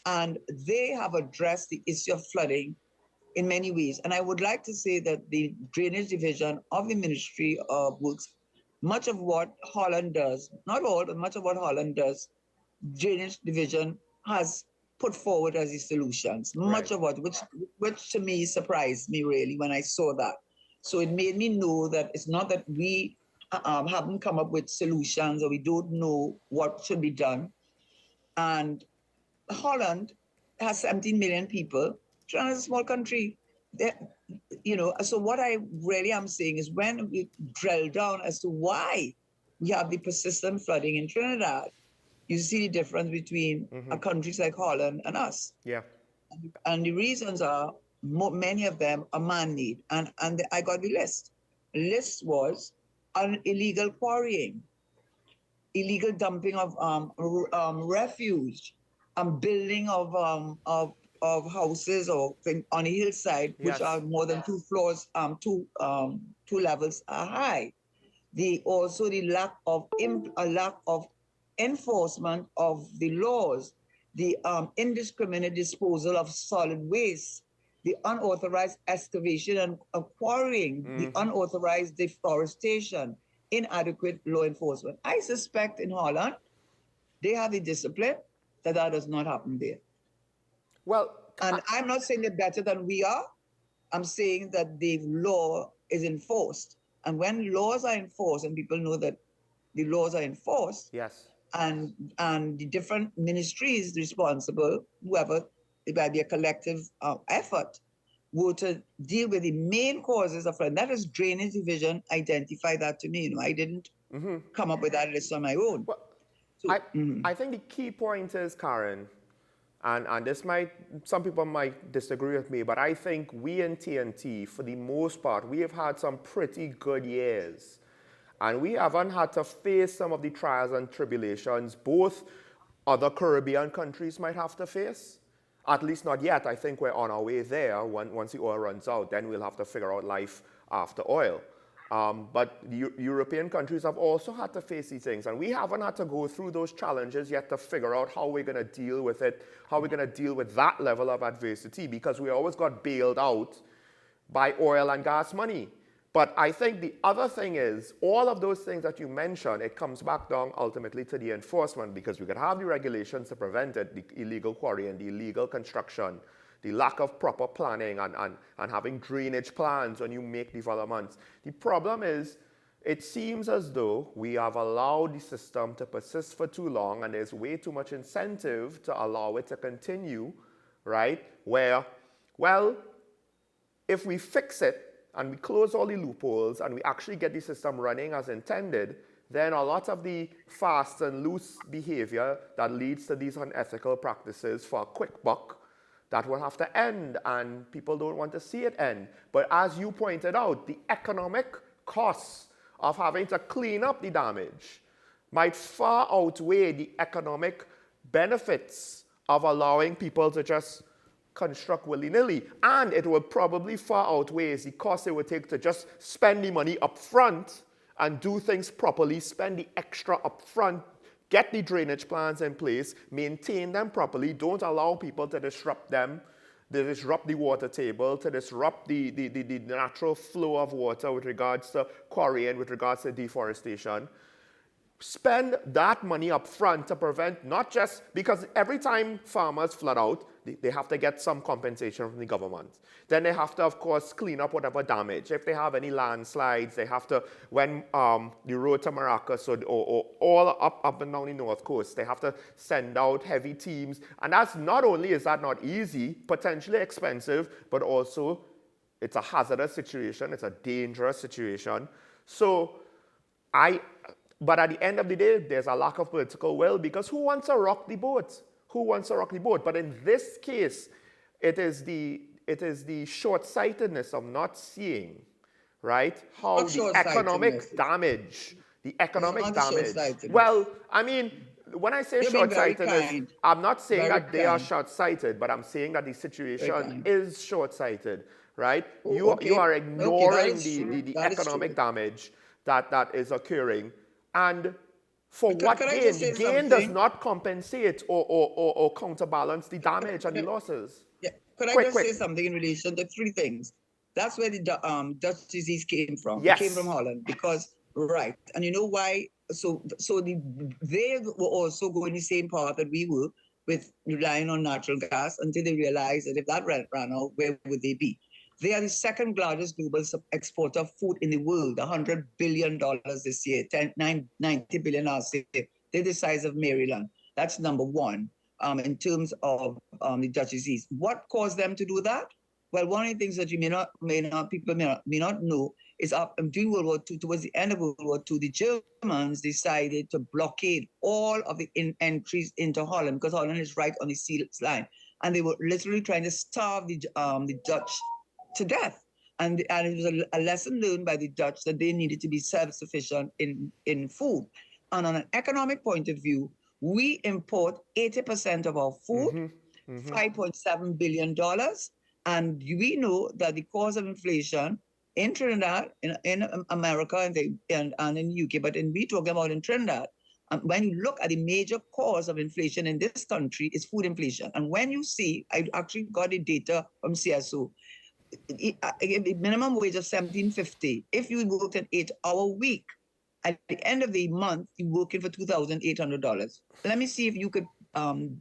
And they have addressed the issue of flooding in many ways. And I would like to say that the Drainage Division of the Ministry of Works, much of what Holland does, not all, but much of what Holland does, Drainage Division has put forward as the solutions, much of what, which to me surprised me really when I saw that. So it made me know that it's not that we haven't come up with solutions or we don't know what should be done. And Holland has 17 million people. China is a small country. So what I really am saying is when we drill down as to why we have the persistent flooding in Trinidad, you see the difference between countries like Holland and us. Yeah. And the reasons are, many of them are man-made. And I got the list. The list was illegal quarrying, illegal dumping of refuse, building of houses or on a hillside, which are more than 2 floors, 2 levels high. Also the lack of enforcement of the laws, the indiscriminate disposal of solid waste, the unauthorized excavation and quarrying, the unauthorized deforestation, inadequate law enforcement. I suspect in Holland, they have the discipline that does not happen there. Well, and I'm not saying they're better than we are. I'm saying that the law is enforced. And when laws are enforced and people know that the laws are enforced, yes, and the different ministries responsible, whoever, it might be a collective effort, were to deal with the main causes of flood. That is drainage division identify that to me. I didn't come up with that list on my own. Well, I think the key point is, Karen, and this might, some people might disagree with me, but I think we in TNT, for the most part, we have had some pretty good years. And we haven't had to face some of the trials and tribulations both other Caribbean countries might have to face. At least not yet. I think we're on our way there. Once the oil runs out, then we'll have to figure out life after oil. But the European countries have also had to face these things. And we haven't had to go through those challenges yet to figure out how we're going to deal with it, how we're going to deal with that level of adversity, because we always got bailed out by oil and gas money. But I think the other thing is, all of those things that you mentioned, it comes back down ultimately to the enforcement, because we could have the regulations to prevent it, the illegal quarrying, the illegal construction, the lack of proper planning and having drainage plans when you make developments. The problem is, it seems as though we have allowed the system to persist for too long, and there's way too much incentive to allow it to continue, right? Where, well, if we fix it, and we close all the loopholes, and we actually get the system running as intended, then a lot of the fast and loose behavior that leads to these unethical practices for a quick buck, that will have to end, and people don't want to see it end. But as you pointed out, the economic costs of having to clean up the damage might far outweigh the economic benefits of allowing people to just construct willy-nilly, and it will probably far outweigh the cost it would take to just spend the money up front and do things properly, spend the extra up front, get the drainage plans in place, maintain them properly, don't allow people to disrupt them, to disrupt the water table, to disrupt the natural flow of water with regards to quarrying, with regards to deforestation. Spend that money up front to prevent, not just, because every time farmers flood out, they have to get some compensation from the government. Then they have to, of course, clean up whatever damage. If they have any landslides, they have to, when the road to Maracas or all up and down the north coast, they have to send out heavy teams. And that's not only is that not easy, potentially expensive, but also it's a hazardous situation, it's a dangerous situation. So but at the end of the day, there's a lack of political will, because who wants to rock the boat? Who wants to rock the boat? But in this case, it is the short-sightedness of not seeing, right, how the economic damage, well, I mean, when I say short-sightedness, I'm not saying that they are short-sighted, but I'm saying that the situation is short-sighted, right? You are ignoring the economic damage that is occurring. And for what gain? The gain does not compensate or counterbalance the damage and the losses. Yeah. Could I say something in relation to three things? That's where the Dutch disease came from. Yes. It came from Holland because, right. And you know why? They were also going the same path that we were, with relying on natural gas, until they realized that if that ran out, where would they be? They are the second largest global exporter of food in the world, $100 billion this year, 90 billion last year. They're the size of Maryland. That's number one in terms of the Dutch disease. What caused them to do that? Well, one of the things that you people may not know is during World War II, towards the end of World War II, the Germans decided to blockade all of the entries into Holland, because Holland is right on the sea line. And they were literally trying to starve the Dutch to death. And it was a lesson learned by the Dutch that they needed to be self-sufficient in food. And on an economic point of view, we import 80% of our food, $5.7 billion. And we know that the cause of inflation in Trinidad, in America, and in the UK, but we talking about in Trinidad, when you look at the major cause of inflation in this country is food inflation. And when you see, I actually got the data from CSO, the minimum wage of $17.50. If you worked an 8-hour week, at the end of the month, you're working for $2,800. Let me see if you could, and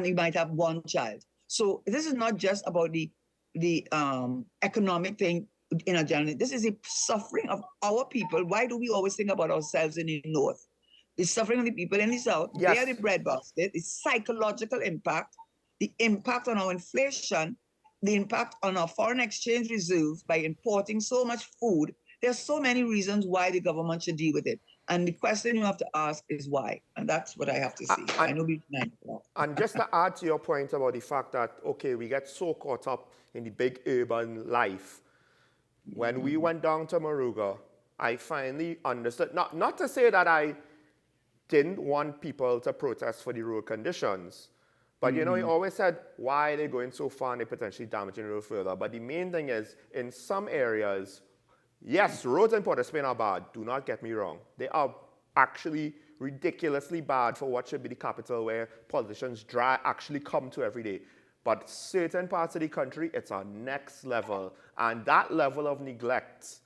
you might have one child. So this is not just about the economic thing in a general. This is a suffering of our people. Why do we always think about ourselves in the north? The suffering of the people in the south. Yes. They are the breadbasket. The psychological impact, the impact on our inflation, the impact on our foreign exchange reserves by importing so much food. There are so many reasons why the government should deal with it. And the question you have to ask is why. And that's what I have to say. I know And just to add to your point about the fact that, okay, we get so caught up in the big urban life. When we went down to Moruga, I finally understood, not to say that I didn't want people to protest for the road conditions, but you know, he always said, why are they going so far and they potentially damaging the road further? But the main thing is, in some areas, yes, roads in Port of Spain are bad, do not get me wrong. They are actually ridiculously bad for what should be the capital where politicians actually come to every day. But certain parts of the country, it's our next level. And that level of neglect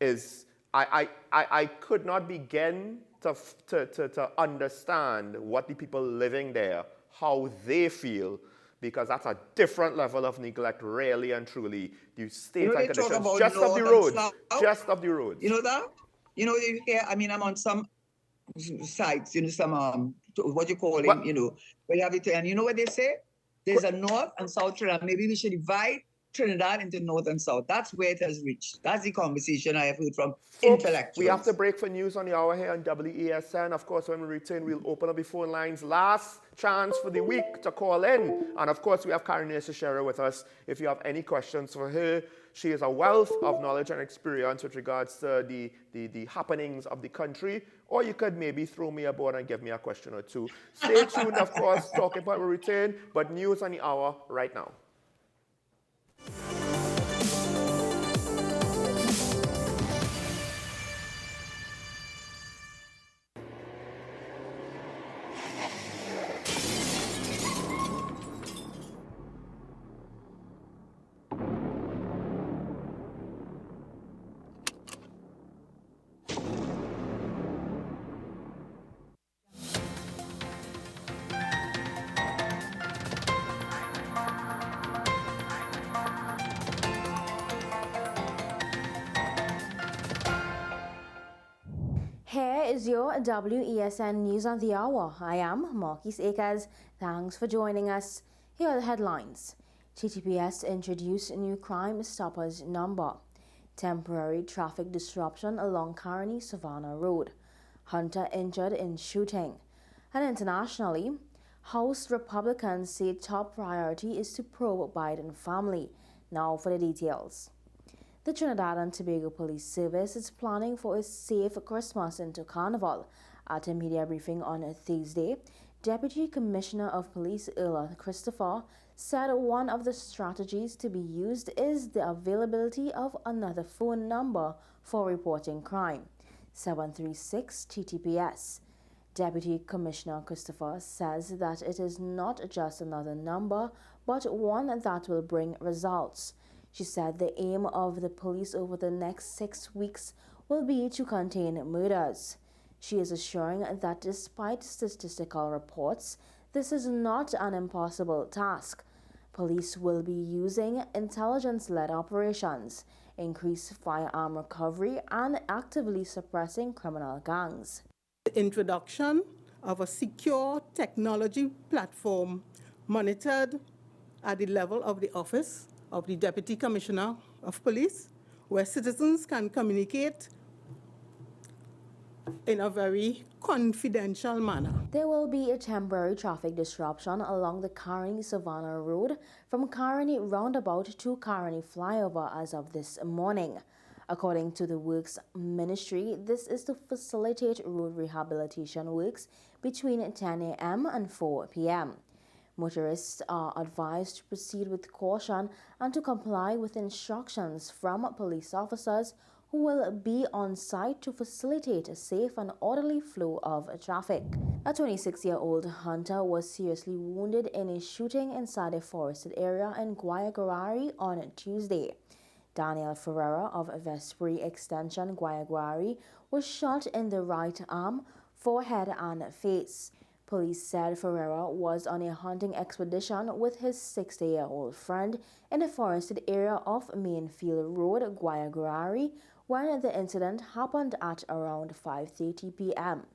is, I could not begin to understand what the people living there, how they feel, because that's a different level of neglect, really and truly. The state and conditions just of the roads, just of the roads. You know that? You know, I mean, I'm on some sites, you know, some, what you call it, you know, where you have it, and you know what they say? There's a North and South Trinidad. Maybe we should divide Trinidad into North and South. That's where it has reached. That's the conversation I have heard from intellectuals. We have to break for news on the hour here on WESN. Of course, when we return, we'll open up the phone lines. Last chance for the week to call in. And of course, we have Karen Shera with us. If you have any questions for her, she is a wealth of knowledge and experience with regards to the happenings of the country. Or you could maybe throw me a board and give me a question or two. Stay tuned, of course. Talking Point will return, but news on the hour right now. Here is your WESN News on the Hour. I am Marquise Akers. Thanks for joining us. Here are the headlines. TTPS introduced new Crime Stoppers number. Temporary traffic disruption along Caroni-Savannah Road. Hunter injured in shooting. And internationally, House Republicans say top priority is to probe Biden family. Now for the details. The Trinidad and Tobago Police Service is planning for a safe Christmas into Carnival. At a media briefing on Thursday, Deputy Commissioner of Police Erla Christopher said one of the strategies to be used is the availability of another phone number for reporting crime, 736 TTPS. Deputy Commissioner Christopher says that it is not just another number, but one that will bring results. She said the aim of the police over the next 6 weeks will be to contain murders. She is assuring that despite statistical reports, this is not an impossible task. Police will be using intelligence-led operations, increased firearm recovery, and actively suppressing criminal gangs. The introduction of a secure technology platform monitored at the level of the office of the Deputy Commissioner of Police, where citizens can communicate in a very confidential manner. There will be a temporary traffic disruption along the Caroni-Savannah Road from Caroni Roundabout to Caroni Flyover as of this morning. According to the Works Ministry, this is to facilitate road rehabilitation works between 10 a.m. and 4 p.m. Motorists are advised to proceed with caution and to comply with instructions from police officers who will be on site to facilitate a safe and orderly flow of traffic. A 26-year-old hunter was seriously wounded in a shooting inside a forested area in Guayaguari on Tuesday. Daniel Ferreira of Vespri Extension, Guayaguari, was shot in the right arm, forehead, and face. Police said Ferreira was on a hunting expedition with his 60-year-old friend in the forested area of Mainfield Road, Guayaguari, when the incident happened at around 5:30 p.m.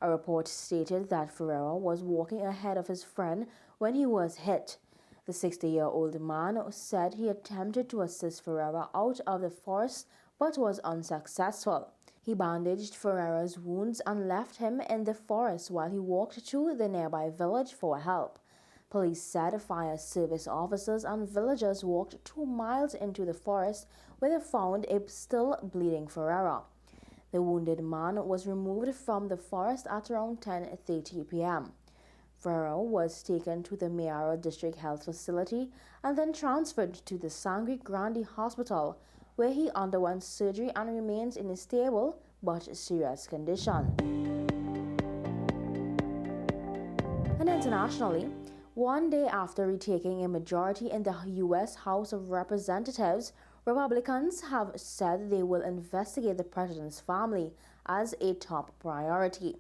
A report stated that Ferreira was walking ahead of his friend when he was hit. The 60-year-old man said he attempted to assist Ferreira out of the forest but was unsuccessful. He bandaged Ferreira's wounds and left him in the forest while he walked to the nearby village for help. Police said fire service officers and villagers walked 2 miles into the forest where they found a still bleeding Ferreira. The wounded man was removed from the forest at around 10:30 p.m. Ferreira was taken to the Mayara District Health Facility and then transferred to the Sangre Grande Hospital, where he underwent surgery and remains in a stable but serious condition. And internationally, one day after retaking a majority in the U.S. House of Representatives, Republicans have said they will investigate the president's family as a top priority.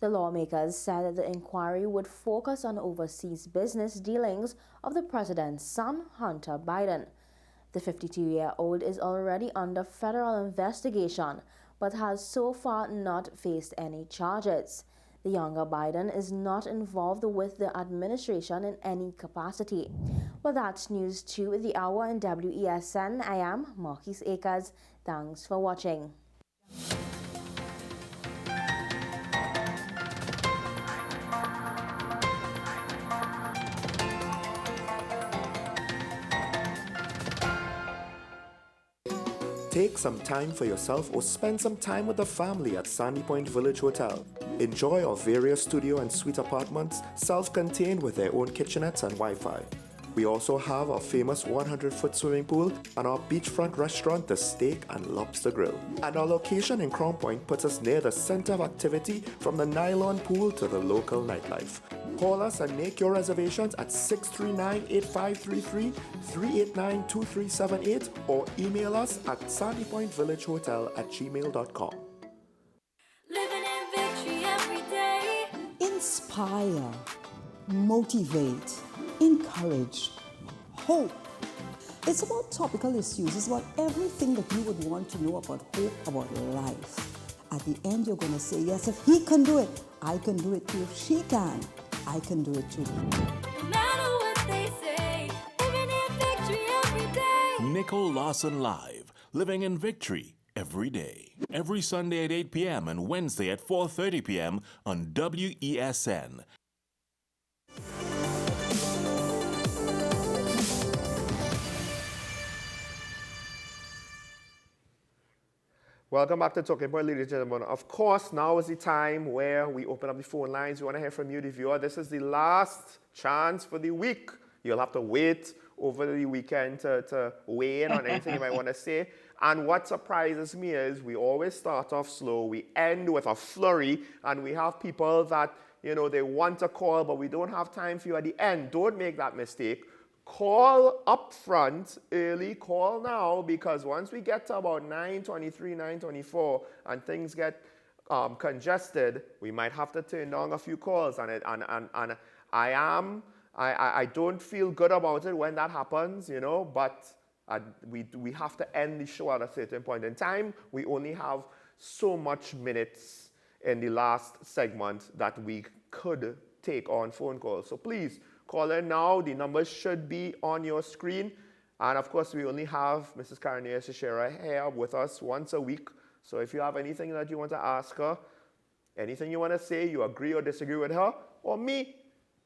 The lawmakers said that the inquiry would focus on overseas business dealings of the president's son, Hunter Biden. The 52-year-old is already under federal investigation, but has so far not faced any charges. The younger Biden is not involved with the administration in any capacity. Well, that's news to the hour in WESN. I am Marquise Akers. Thanks for watching. Take some time for yourself or spend some time with the family at Sandy Point Village Hotel. Enjoy our various studio and suite apartments, self-contained with their own kitchenettes and Wi-Fi. We also have our famous 100-foot swimming pool and our beachfront restaurant, the Steak and Lobster Grill. And our location in Crown Point puts us near the center of activity from the nylon pool to the local nightlife. Call us and make your reservations at 639-8533, 389-2378, or email us at sandypointvillagehotel@gmail.com. Living in victory every day. Inspire, motivate, encourage, hope. It's about topical issues. It's about everything that you would want to know about hope, about life. At the end, you're going to say, yes, if he can do it, I can do it too. If she can, I can do it too. No matter what they say, living in victory every day. Nicole Lawson Live, living in victory every day. Every Sunday at 8 p.m. and Wednesday at 4:30 p.m. on WESN. Welcome back to Talking Point, ladies and gentlemen. Of course, now is the time where we open up the phone lines. We want to hear from you, the viewer. This is the last chance for the week. You'll have to wait over the weekend to weigh in on anything you might want to say. And what surprises me is we always start off slow. We end with a flurry, and we have people that, you know, they want to call, but we don't have time for you at the end. Don't make that mistake. Call up front early, call now, because once we get to about 9:23, 9:24, and things get congested, we might have to turn down a few calls. And I don't feel good about it when that happens, you know, but we have to end the show at a certain point in time. We only have so much minutes in the last segment that we could take on phone calls. So please, call in now. The numbers should be on your screen. And of course, we only have Mrs. Karania Shishera here with us once a week. So if you have anything that you want to ask her, anything you want to say, you agree or disagree with her, or me,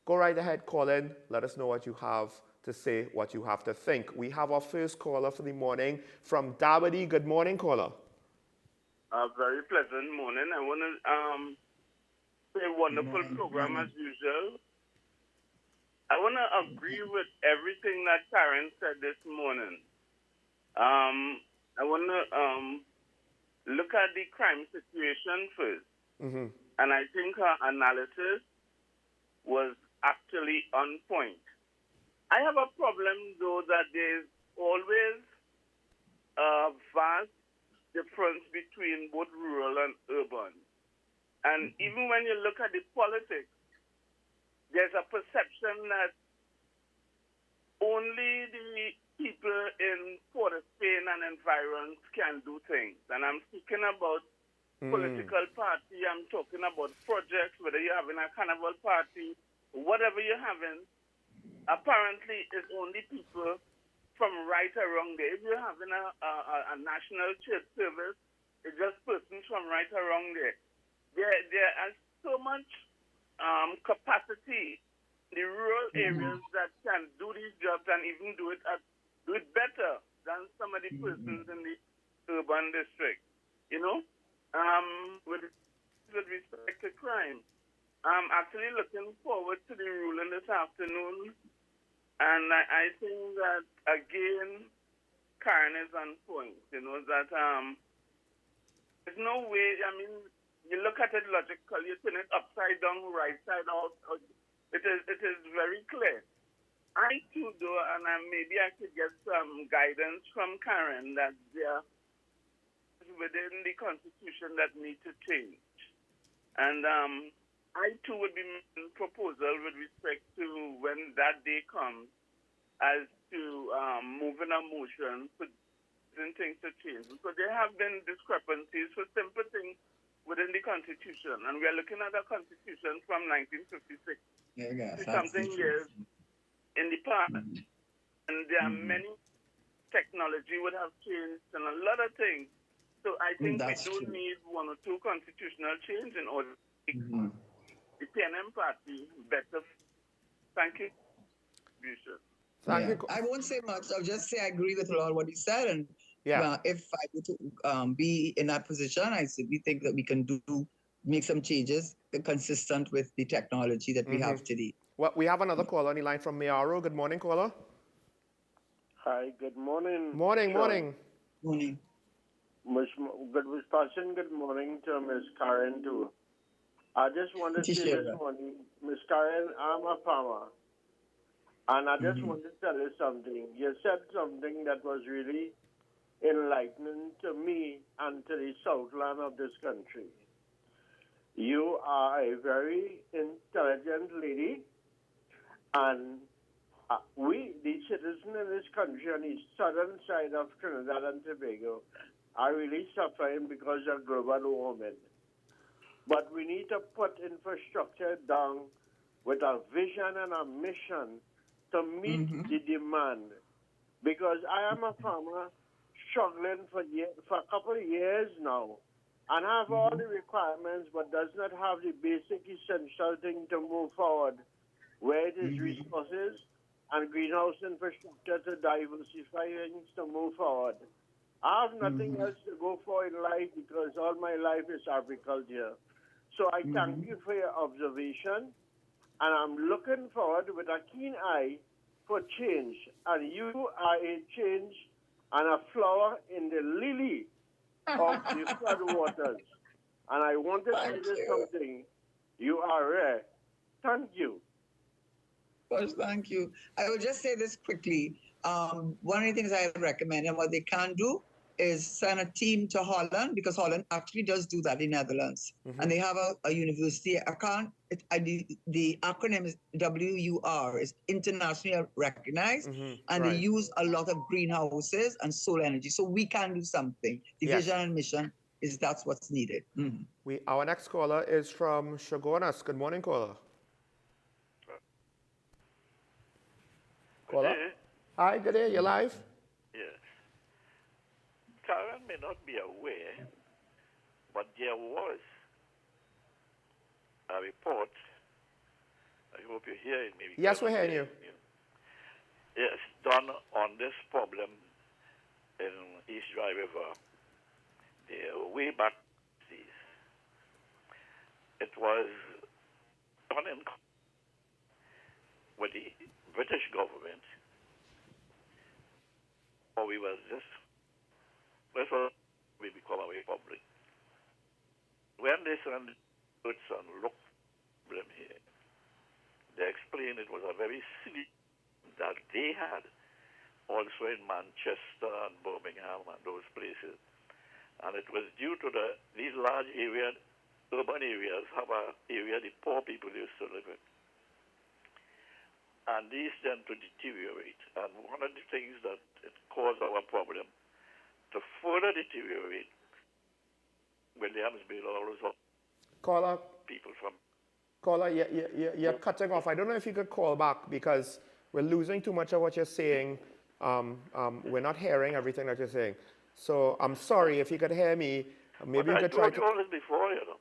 go right ahead, call in. Let us know what you have to say, what you have to think. We have our first caller for the morning from Dabadi. Good morning, caller. A very pleasant morning. I want to say wonderful program as usual. I want to agree with everything that Karen said this morning. I want to look at the crime situation first. Mm-hmm. And I think her analysis was actually on point. I have a problem, though, that there's always a vast difference between both rural and urban. And even when you look at the politics there's a perception that only the people in Port of Spain and environs can do things. And I'm speaking about political party, I'm talking about projects, whether you're having a carnival party, whatever you're having, apparently it's only people from right around there. If you're having a national church service, it's just persons from right around there. There is so much capacity in the rural areas that can do these jobs and even do it better than some of the persons in the urban district. You know, with respect to crime, I'm actually looking forward to the ruling this afternoon, and I think that again, Karen is on point. You know that there's no way. I mean, you look at it logically, you turn it upside down, right side out. It is very clear. I too, though, and maybe I could get some guidance from Karen that there is within the Constitution that need to change. And I too would be making a proposal with respect to when that day comes as to moving a motion for things to change. So there have been discrepancies for simple things within the Constitution. And we are looking at a Constitution from 1956. Something years in the past. And there are many technology would have changed and a lot of things. So I think we do need one or two constitutional change in order to make the PNM party better. Thank you. Thank you. I won't say much. I'll just say I agree with all what you said. And if I were to be in that position, I simply think that we can make some changes consistent with the technology that we have today. Well, we have another caller on the line from Mayaro. Good morning, caller. Hi, good morning. Morning. Good Wisconsin, good morning to Ms. Karen too. I just want to say this morning, Ms. Karen, I'm a farmer. And I just want to tell you something. You said something that was really enlightening to me and to the Southland of this country. You are a very intelligent lady, and we, the citizens in this country on the southern side of Trinidad and Tobago, are really suffering because of global warming. But we need to put infrastructure down with a vision and a mission to meet the demand. Because I am a farmer struggling for a couple of years now, and have all the requirements, but does not have the basic essential thing to move forward, where it is resources and greenhouse infrastructure to diversify things to move forward. I have nothing else to go for in life because all my life is agriculture. So I thank you for your observation, and I'm looking forward with a keen eye for change. And you are a change and a flower in the lily of the flood waters. And I wanted to tell you something. You are rare. Thank you. Well, thank you. I will just say this quickly. One of the things I recommend and what they can do is send a team to Holland, because Holland actually does do that in Netherlands. And they have a university. The acronym is WUR, is internationally recognized, and they use a lot of greenhouses and solar energy. So we can do something. The vision and mission is that's what's needed. Our next caller is from Chagonas. Good morning, caller. Caller? Hi, good day. You're live? Yes. Karen may not be aware, but there was a report. I hope you hear it. Maybe yes, we're hearing you. Yes, done on this problem in East Dry River. Way back, it was done in with the British government. Or we was just, that's what we become a republic. When they sent goods and look problem here, they explained it was a very silly that they had also in Manchester and Birmingham and those places. And it was due to these large areas, urban areas, have an area the poor people used to live in. and these tend to deteriorate. And one of the things that it caused our problem to further deteriorate, Williamsville also Caller, people from. Caller, you're cutting off. I don't know if you could call back because we're losing too much of what you're saying. We're not hearing everything that you're saying. So I'm sorry if you could hear me. Maybe you could try to. I told you all this before, you know.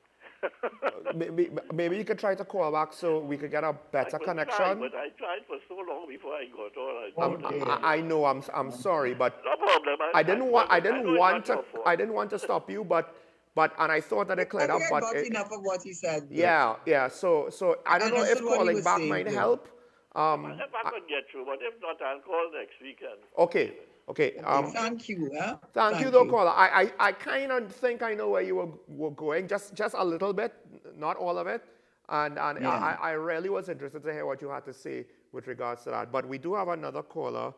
maybe you could try to call back so we could get a better connection. But I tried for so long before I got all. I know. I'm sorry, but no problem. I didn't want to stop you, but and I thought that it cleared up. But got enough of what he said. Yeah. So I don't know if calling back might help. If I could get through, but if not, I'll call next weekend. Okay. Thank you. Thank you, though, caller. I kind of think I know where you were going, just a little bit, not all of it. And yeah. I really was interested to hear what you had to say with regards to that. But we do have another caller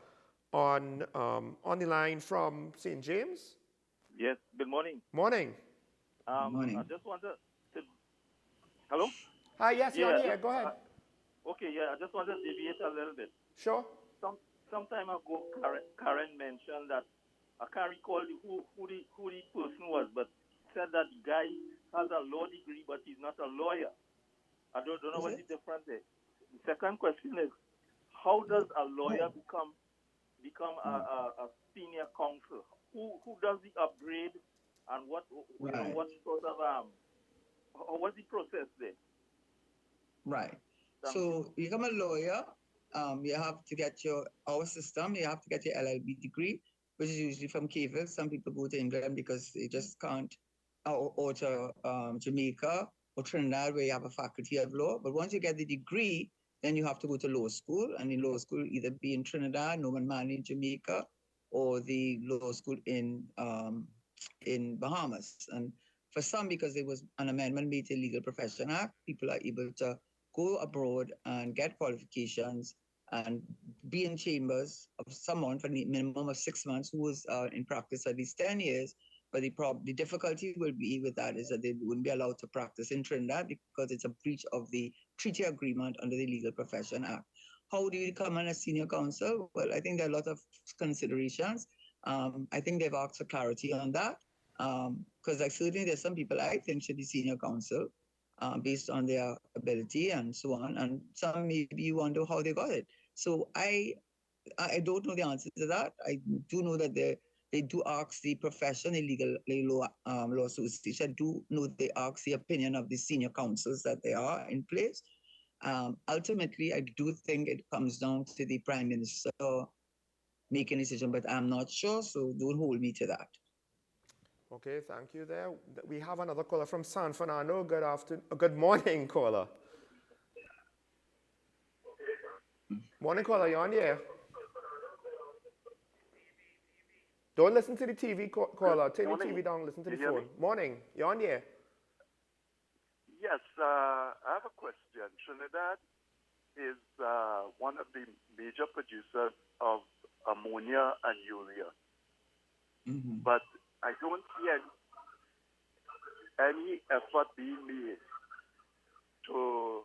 on the line from St. James. Yes, good morning. Morning. I just wanted to... Hello? Hi, yes, you're here. Go ahead. Okay, yeah, I just wanted to deviate a little bit. Sure. Some time ago, Karen mentioned that I can't recall who the person was, but said that the guy has a law degree, but he's not a lawyer. I don't know what the difference is. The second question is, how does a lawyer become a senior counsel? Who does the upgrade, and what sort of what's the process there? Right. So you become a lawyer. You have to get our system, you have to get your LLB degree, which is usually from KVIL. Some people go to England because they just can't, or to Jamaica or Trinidad where you have a faculty of law. But once you get the degree, then you have to go to law school. And in law school, either be in Trinidad, Norman Manley in Jamaica, or the law school in Bahamas. And for some, because there was an amendment made to the Legal Profession Act, people are able to go abroad and get qualifications and be in chambers of someone for the minimum of 6 months who was in practice at least 10 years. But the difficulty will be with that is that they wouldn't be allowed to practice in Trinidad because it's a breach of the treaty agreement under the Legal Profession Act. How do you become a senior counsel? Well, I think there are a lot of considerations. I think they've asked for clarity on that because certainly there's some people I think should be senior counsel based on their ability and so on. And some maybe you wonder how they got it. So I don't know the answer to that. I do know that they do ask the profession, the legal law association, I do know they ask the opinion of the senior counsels that they are in place. Ultimately, I do think it comes down to the Prime Minister making a decision, but I'm not sure, so don't hold me to that. Okay, thank you there. We have another caller from San Fernando. Good morning, caller. Morning, caller, you're on the air. Don't listen to the TV, caller. Take the TV down, listen to the phone. Morning, you're on the air. Yes, I have a question. Trinidad is one of the major producers of ammonia and urea. Mm-hmm. But I don't see any effort being made to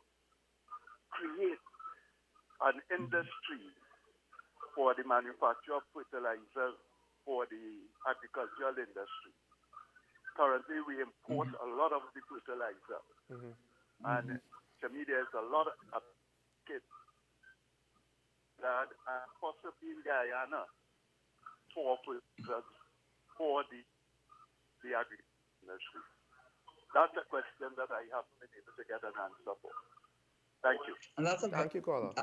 create an industry for the manufacture of fertilizers for the agricultural industry. Currently, we import a lot of the fertilizer. And to me, there's a lot of kids that are possibly in Guyana for fertilizers for the agriculture industry. That's a question that I haven't been able to get an answer for. Thank you. And thank you, caller.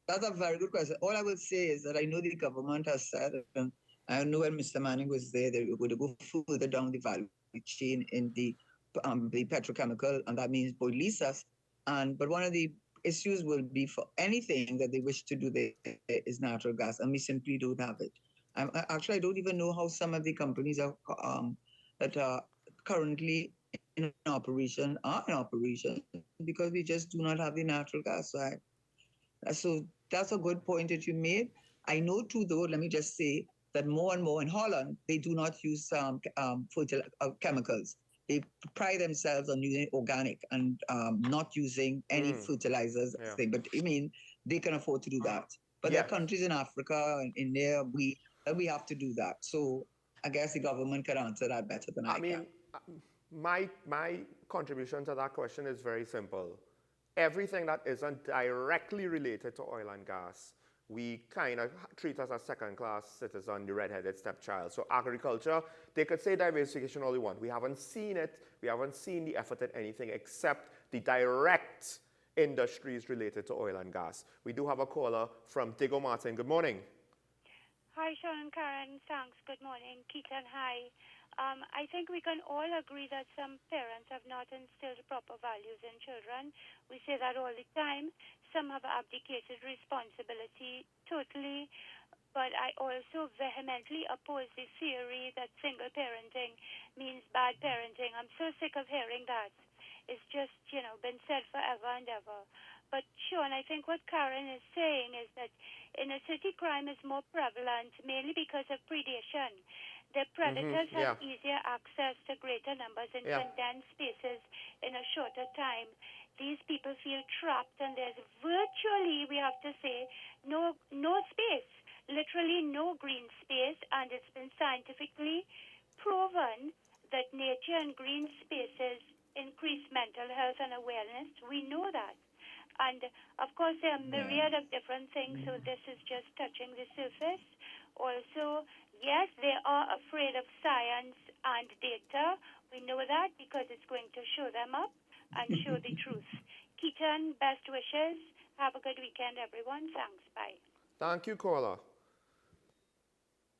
That's a very good question. All I will say is that I know the government has said, and I know when Mr. Manning was there, they were going to go further down the value chain in the petrochemical, and that means boilisas. But one of the issues will be for anything that they wish to do there is natural gas, and we simply don't have it. Actually, I don't even know how some of the companies are, that are currently in operation are in operation because we just do not have the natural gas side. So that's a good point that you made. I know too, though, let me just say that more and more in Holland, they do not use chemicals. They pride themselves on using organic and not using any fertilizers. But I mean, they can afford to do that. But there are countries in Africa and in there we have to do that. So I guess the government can answer that better than I mean, my contribution to that question is very simple. Everything that isn't directly related to oil and gas, we kind of treat as a second-class citizen, the red-headed stepchild. So agriculture, they could say diversification all they want. We haven't seen it. We haven't seen the effort in anything except the direct industries related to oil and gas. We do have a caller from Diego Martin. Good morning. Hi, Sean and Karen. Thanks. Good morning. Keaton, hi. I think we can all agree that some parents have not instilled proper values in children. We say that all the time. Some have abdicated responsibility totally. But I also vehemently oppose the theory that single parenting means bad parenting. I'm so sick of hearing that. It's just, been said forever and ever. But Sean, I think what Karen is saying is that inner city crime is more prevalent mainly because of predation. The predators have easier access to greater numbers in condensed spaces in a shorter time. These people feel trapped, and there's virtually, we have to say, no space, literally no green space, and it's been scientifically proven that nature and green spaces increase mental health and awareness. We know that. And, of course, there are a myriad of different things, so this is just touching the surface. Also, yes, they are afraid of science and data. We know that because it's going to show them up and show the truth. Keaton, best wishes. Have a good weekend, everyone. Thanks. Bye. Thank you, caller.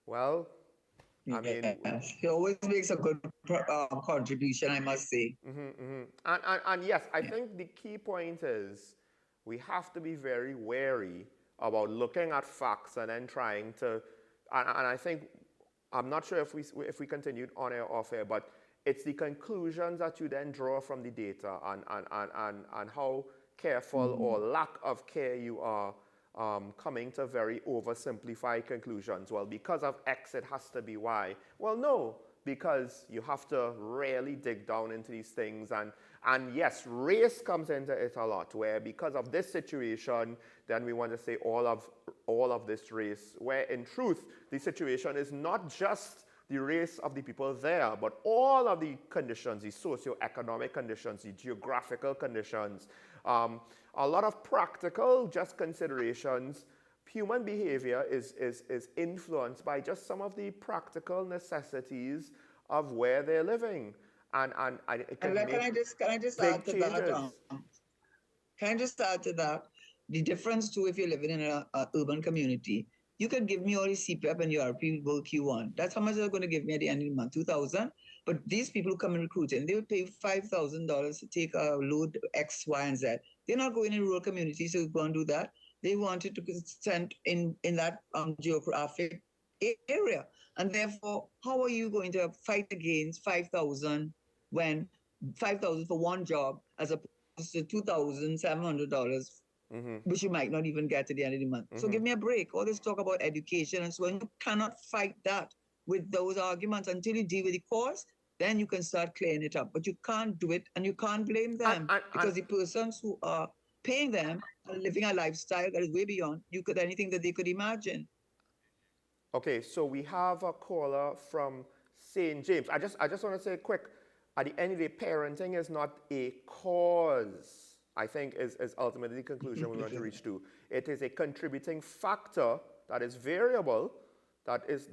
Well, I mean... He always makes a good contribution, I must say. And yes, I think the key point is we have to be very wary about looking at facts and then trying to... And I think, I'm not sure if we continued on air or off air, but it's the conclusions that you then draw from the data and how careful or lack of care you are coming to very oversimplified conclusions. Well, because of X, it has to be Y. Well, no, because you have to really dig down into these things. And yes, race comes into it a lot, where because of this situation, then we want to say all of this race, where in truth, the situation is not just the race of the people there, but all of the conditions, the socioeconomic conditions, the geographical conditions, a lot of practical just considerations. Human behavior is influenced by just some of the practical necessities of where they're living. And it can can I just add to that? Can I just add to that? The difference too, if you're living in an urban community, you can give me all the CPAP and URP will Q1. That's how much they're going to give me at the end of the month, $2,000. But these people who come and recruit, and they will pay $5,000 to take a load X, Y, and Z. They're not going in rural communities to go and do that. They wanted to send in that geographic area. And therefore, how are you going to fight against $5,000 when $5,000 for one job as opposed to $2,700, which you might not even get at the end of the month? So give me a break. All this talk about education and so on, you cannot fight that with those arguments until you deal with the cause. Then you can start clearing it up. But you can't do it, and you can't blame them because the persons who are paying them are living a lifestyle that is way beyond anything that they could imagine. Okay, so we have a caller from St. James. I just want to say quick, at the end of the day, parenting is not a cause, I think is ultimately the conclusion we want to reach to. It is a contributing factor that is variable, that is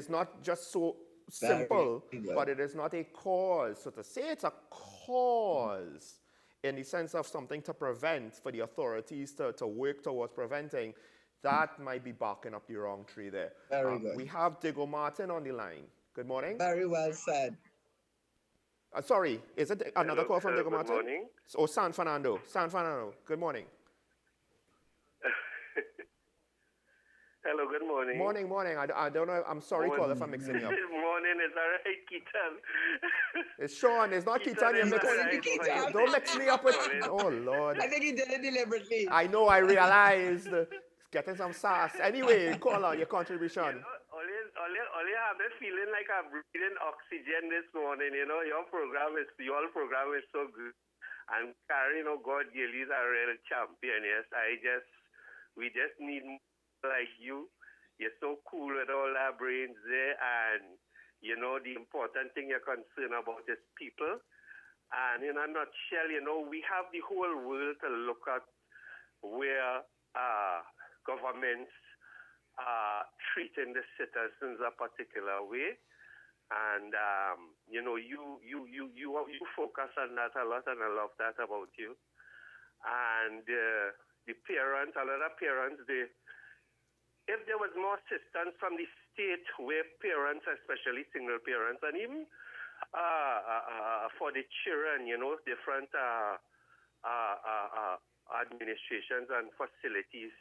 not just so simple, but it is not a cause. So to say it's a cause in the sense of something to prevent, for the authorities to work towards preventing, that might be barking up the wrong tree there. Very good. We have Diego Martin on the line. Good morning. Very well said. Sorry, is it another call from Diego Martin? Good morning. Oh, San Fernando. San Fernando. Good morning. Hello, good morning. Morning. I don't know. I'm sorry, caller, if I'm mixing you up. Morning, is that right, Keaton? It's Sean. It's not Keaton. You're mixing. Don't mix me up with. Oh Lord. I think he did it deliberately. I know. I realized. Getting some sass. Anyway, caller, your contribution. Only have the feeling like I'm breathing oxygen this morning. Your program is so good. And Karen, God, Gilly's a real champion. Yes, I just We just need more like you. You're so cool with all our brains there, and you know the important thing you're concerned about is people. And in a nutshell, you know, we have the whole world to look at where governments are treating the citizens a particular way. And, you know, you focus on that a lot, and I love that about you. And the parents, a lot of parents, if there was more assistance from the state where parents, especially single parents, and even for the children, you know, different administrations and facilities,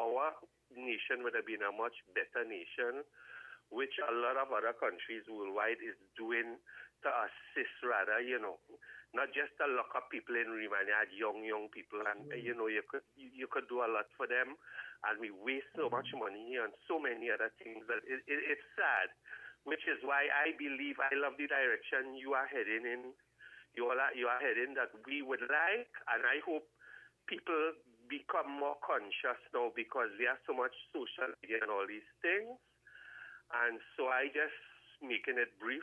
our nation would have been a much better nation, which a lot of other countries worldwide is doing to assist rather, you know, not just to lock up people in remand, young people, and you know, you could do a lot for them, and we waste so much money on so many other things that it's sad, which is why I believe I love the direction you are heading in. You are heading that we would like, and I hope people become more conscious now because we have so much social media and all these things. And so I just making it brief.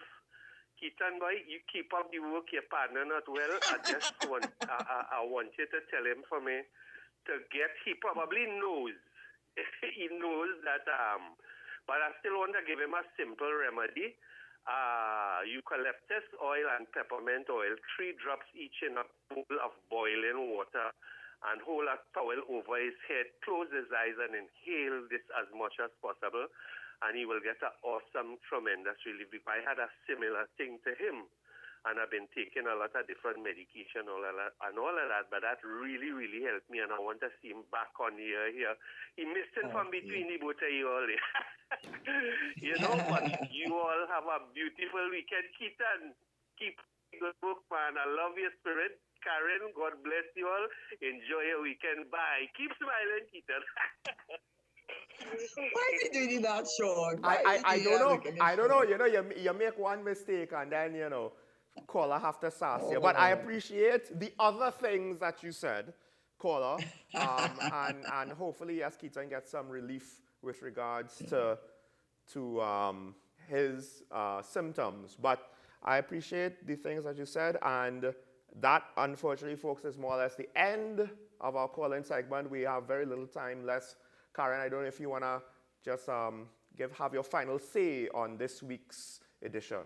Keaton boy, you keep up the work, your partner not well. I just want I want you to tell him for me to get, he probably knows. He knows that but I still want to give him a simple remedy. Eucalyptus oil and peppermint oil, 3 drops each in a bowl of boiling water, and hold a towel over his head, close his eyes, and inhale this as much as possible, and he will get an awesome, tremendous relief. I had a similar thing to him, and I've been taking a lot of different medication and all of that, but that really, really helped me, and I want to see him back on the air here. He missed it from between the both of you all. You know, but you all have a beautiful weekend. Keaton, keep good work, man. I love your spirit. Karen, God bless you all. Enjoy your weekend. Bye. Keep smiling, Keaton. Why is he doing that, Sean? I don't know. I don't know. You know, you make one mistake and then, you know, caller have to sass you. But I appreciate the other things that you said, caller. And hopefully, yes, Keaton gets some relief with regards to his symptoms. But I appreciate the things that you said, and that, unfortunately, folks, is more or less the end of our call-in segment. We have very little time left. Karen, I don't know if you want to just have your final say on this week's edition.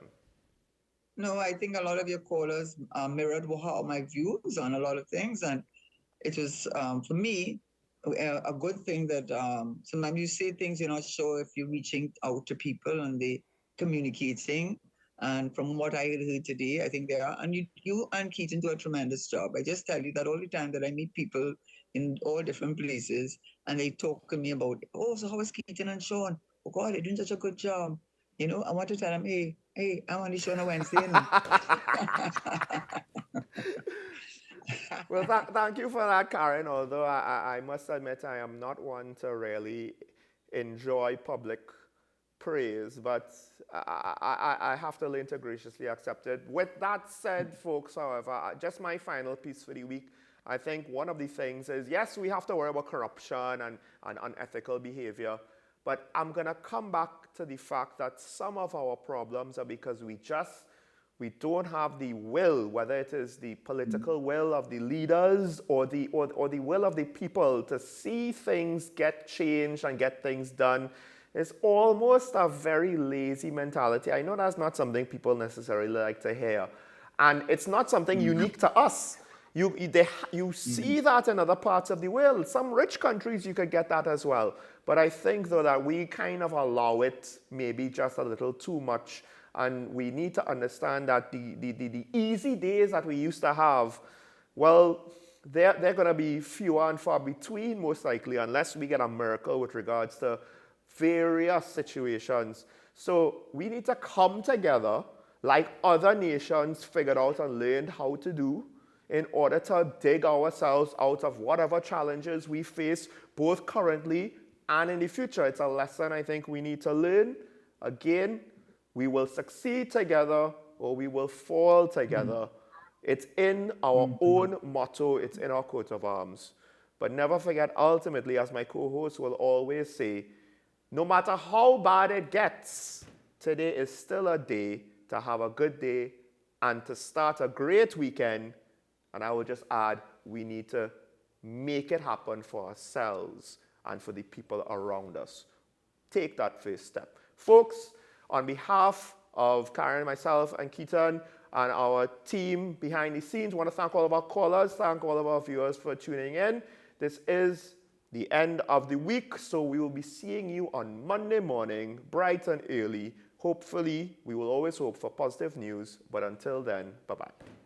No, I think a lot of your callers mirrored how my views on a lot of things, and it was, for me, a good thing that sometimes you say things you're not sure if you're reaching out to people and they communicating. And from what I heard today, I think they are. And you and Keaton do a tremendous job. I just tell you that all the time that I meet people in all different places, and they talk to me about, oh, so how is Keaton and Sean? Oh, God, they're doing such a good job. You know, I want to tell them, hey, I'm on the show on a Wednesday. Well, thank you for that, Karen. Although I must admit I am not one to really enjoy public praise, but I have to learn to graciously accept it. With that said, folks, however, just my final piece for the week, I think one of the things is, yes, we have to worry about corruption and unethical behavior, but I'm going to come back to the fact that some of our problems are because we don't have the will, whether it is the political will of the leaders or the will of the people to see things get changed and get things done. It's almost a very lazy mentality. I know that's not something people necessarily like to hear. And it's not something unique to us. You see that in other parts of the world. Some rich countries, you could get that as well. But I think, though, that we kind of allow it maybe just a little too much. And we need to understand that the easy days that we used to have, well, they're going to be fewer and far between, most likely, unless we get a miracle with regards to various situations. So we need to come together like other nations figured out and learned how to do in order to dig ourselves out of whatever challenges we face, both currently and in the future. It's a lesson I think we need to learn. Again, we will succeed together or we will fall together. It's in our own motto. It's in our coat of arms. But never forget, ultimately, as my co-host will always say, no matter how bad it gets, today is still a day to have a good day and to start a great weekend. And I would just add, we need to make it happen for ourselves and for the people around us. Take that first step. Folks, on behalf of Karen, myself, and Keaton, and our team behind the scenes, I want to thank all of our callers, thank all of our viewers for tuning in. This is the end of the week, so we will be seeing you on Monday morning, bright and early. Hopefully, we will always hope for positive news, but until then, bye-bye.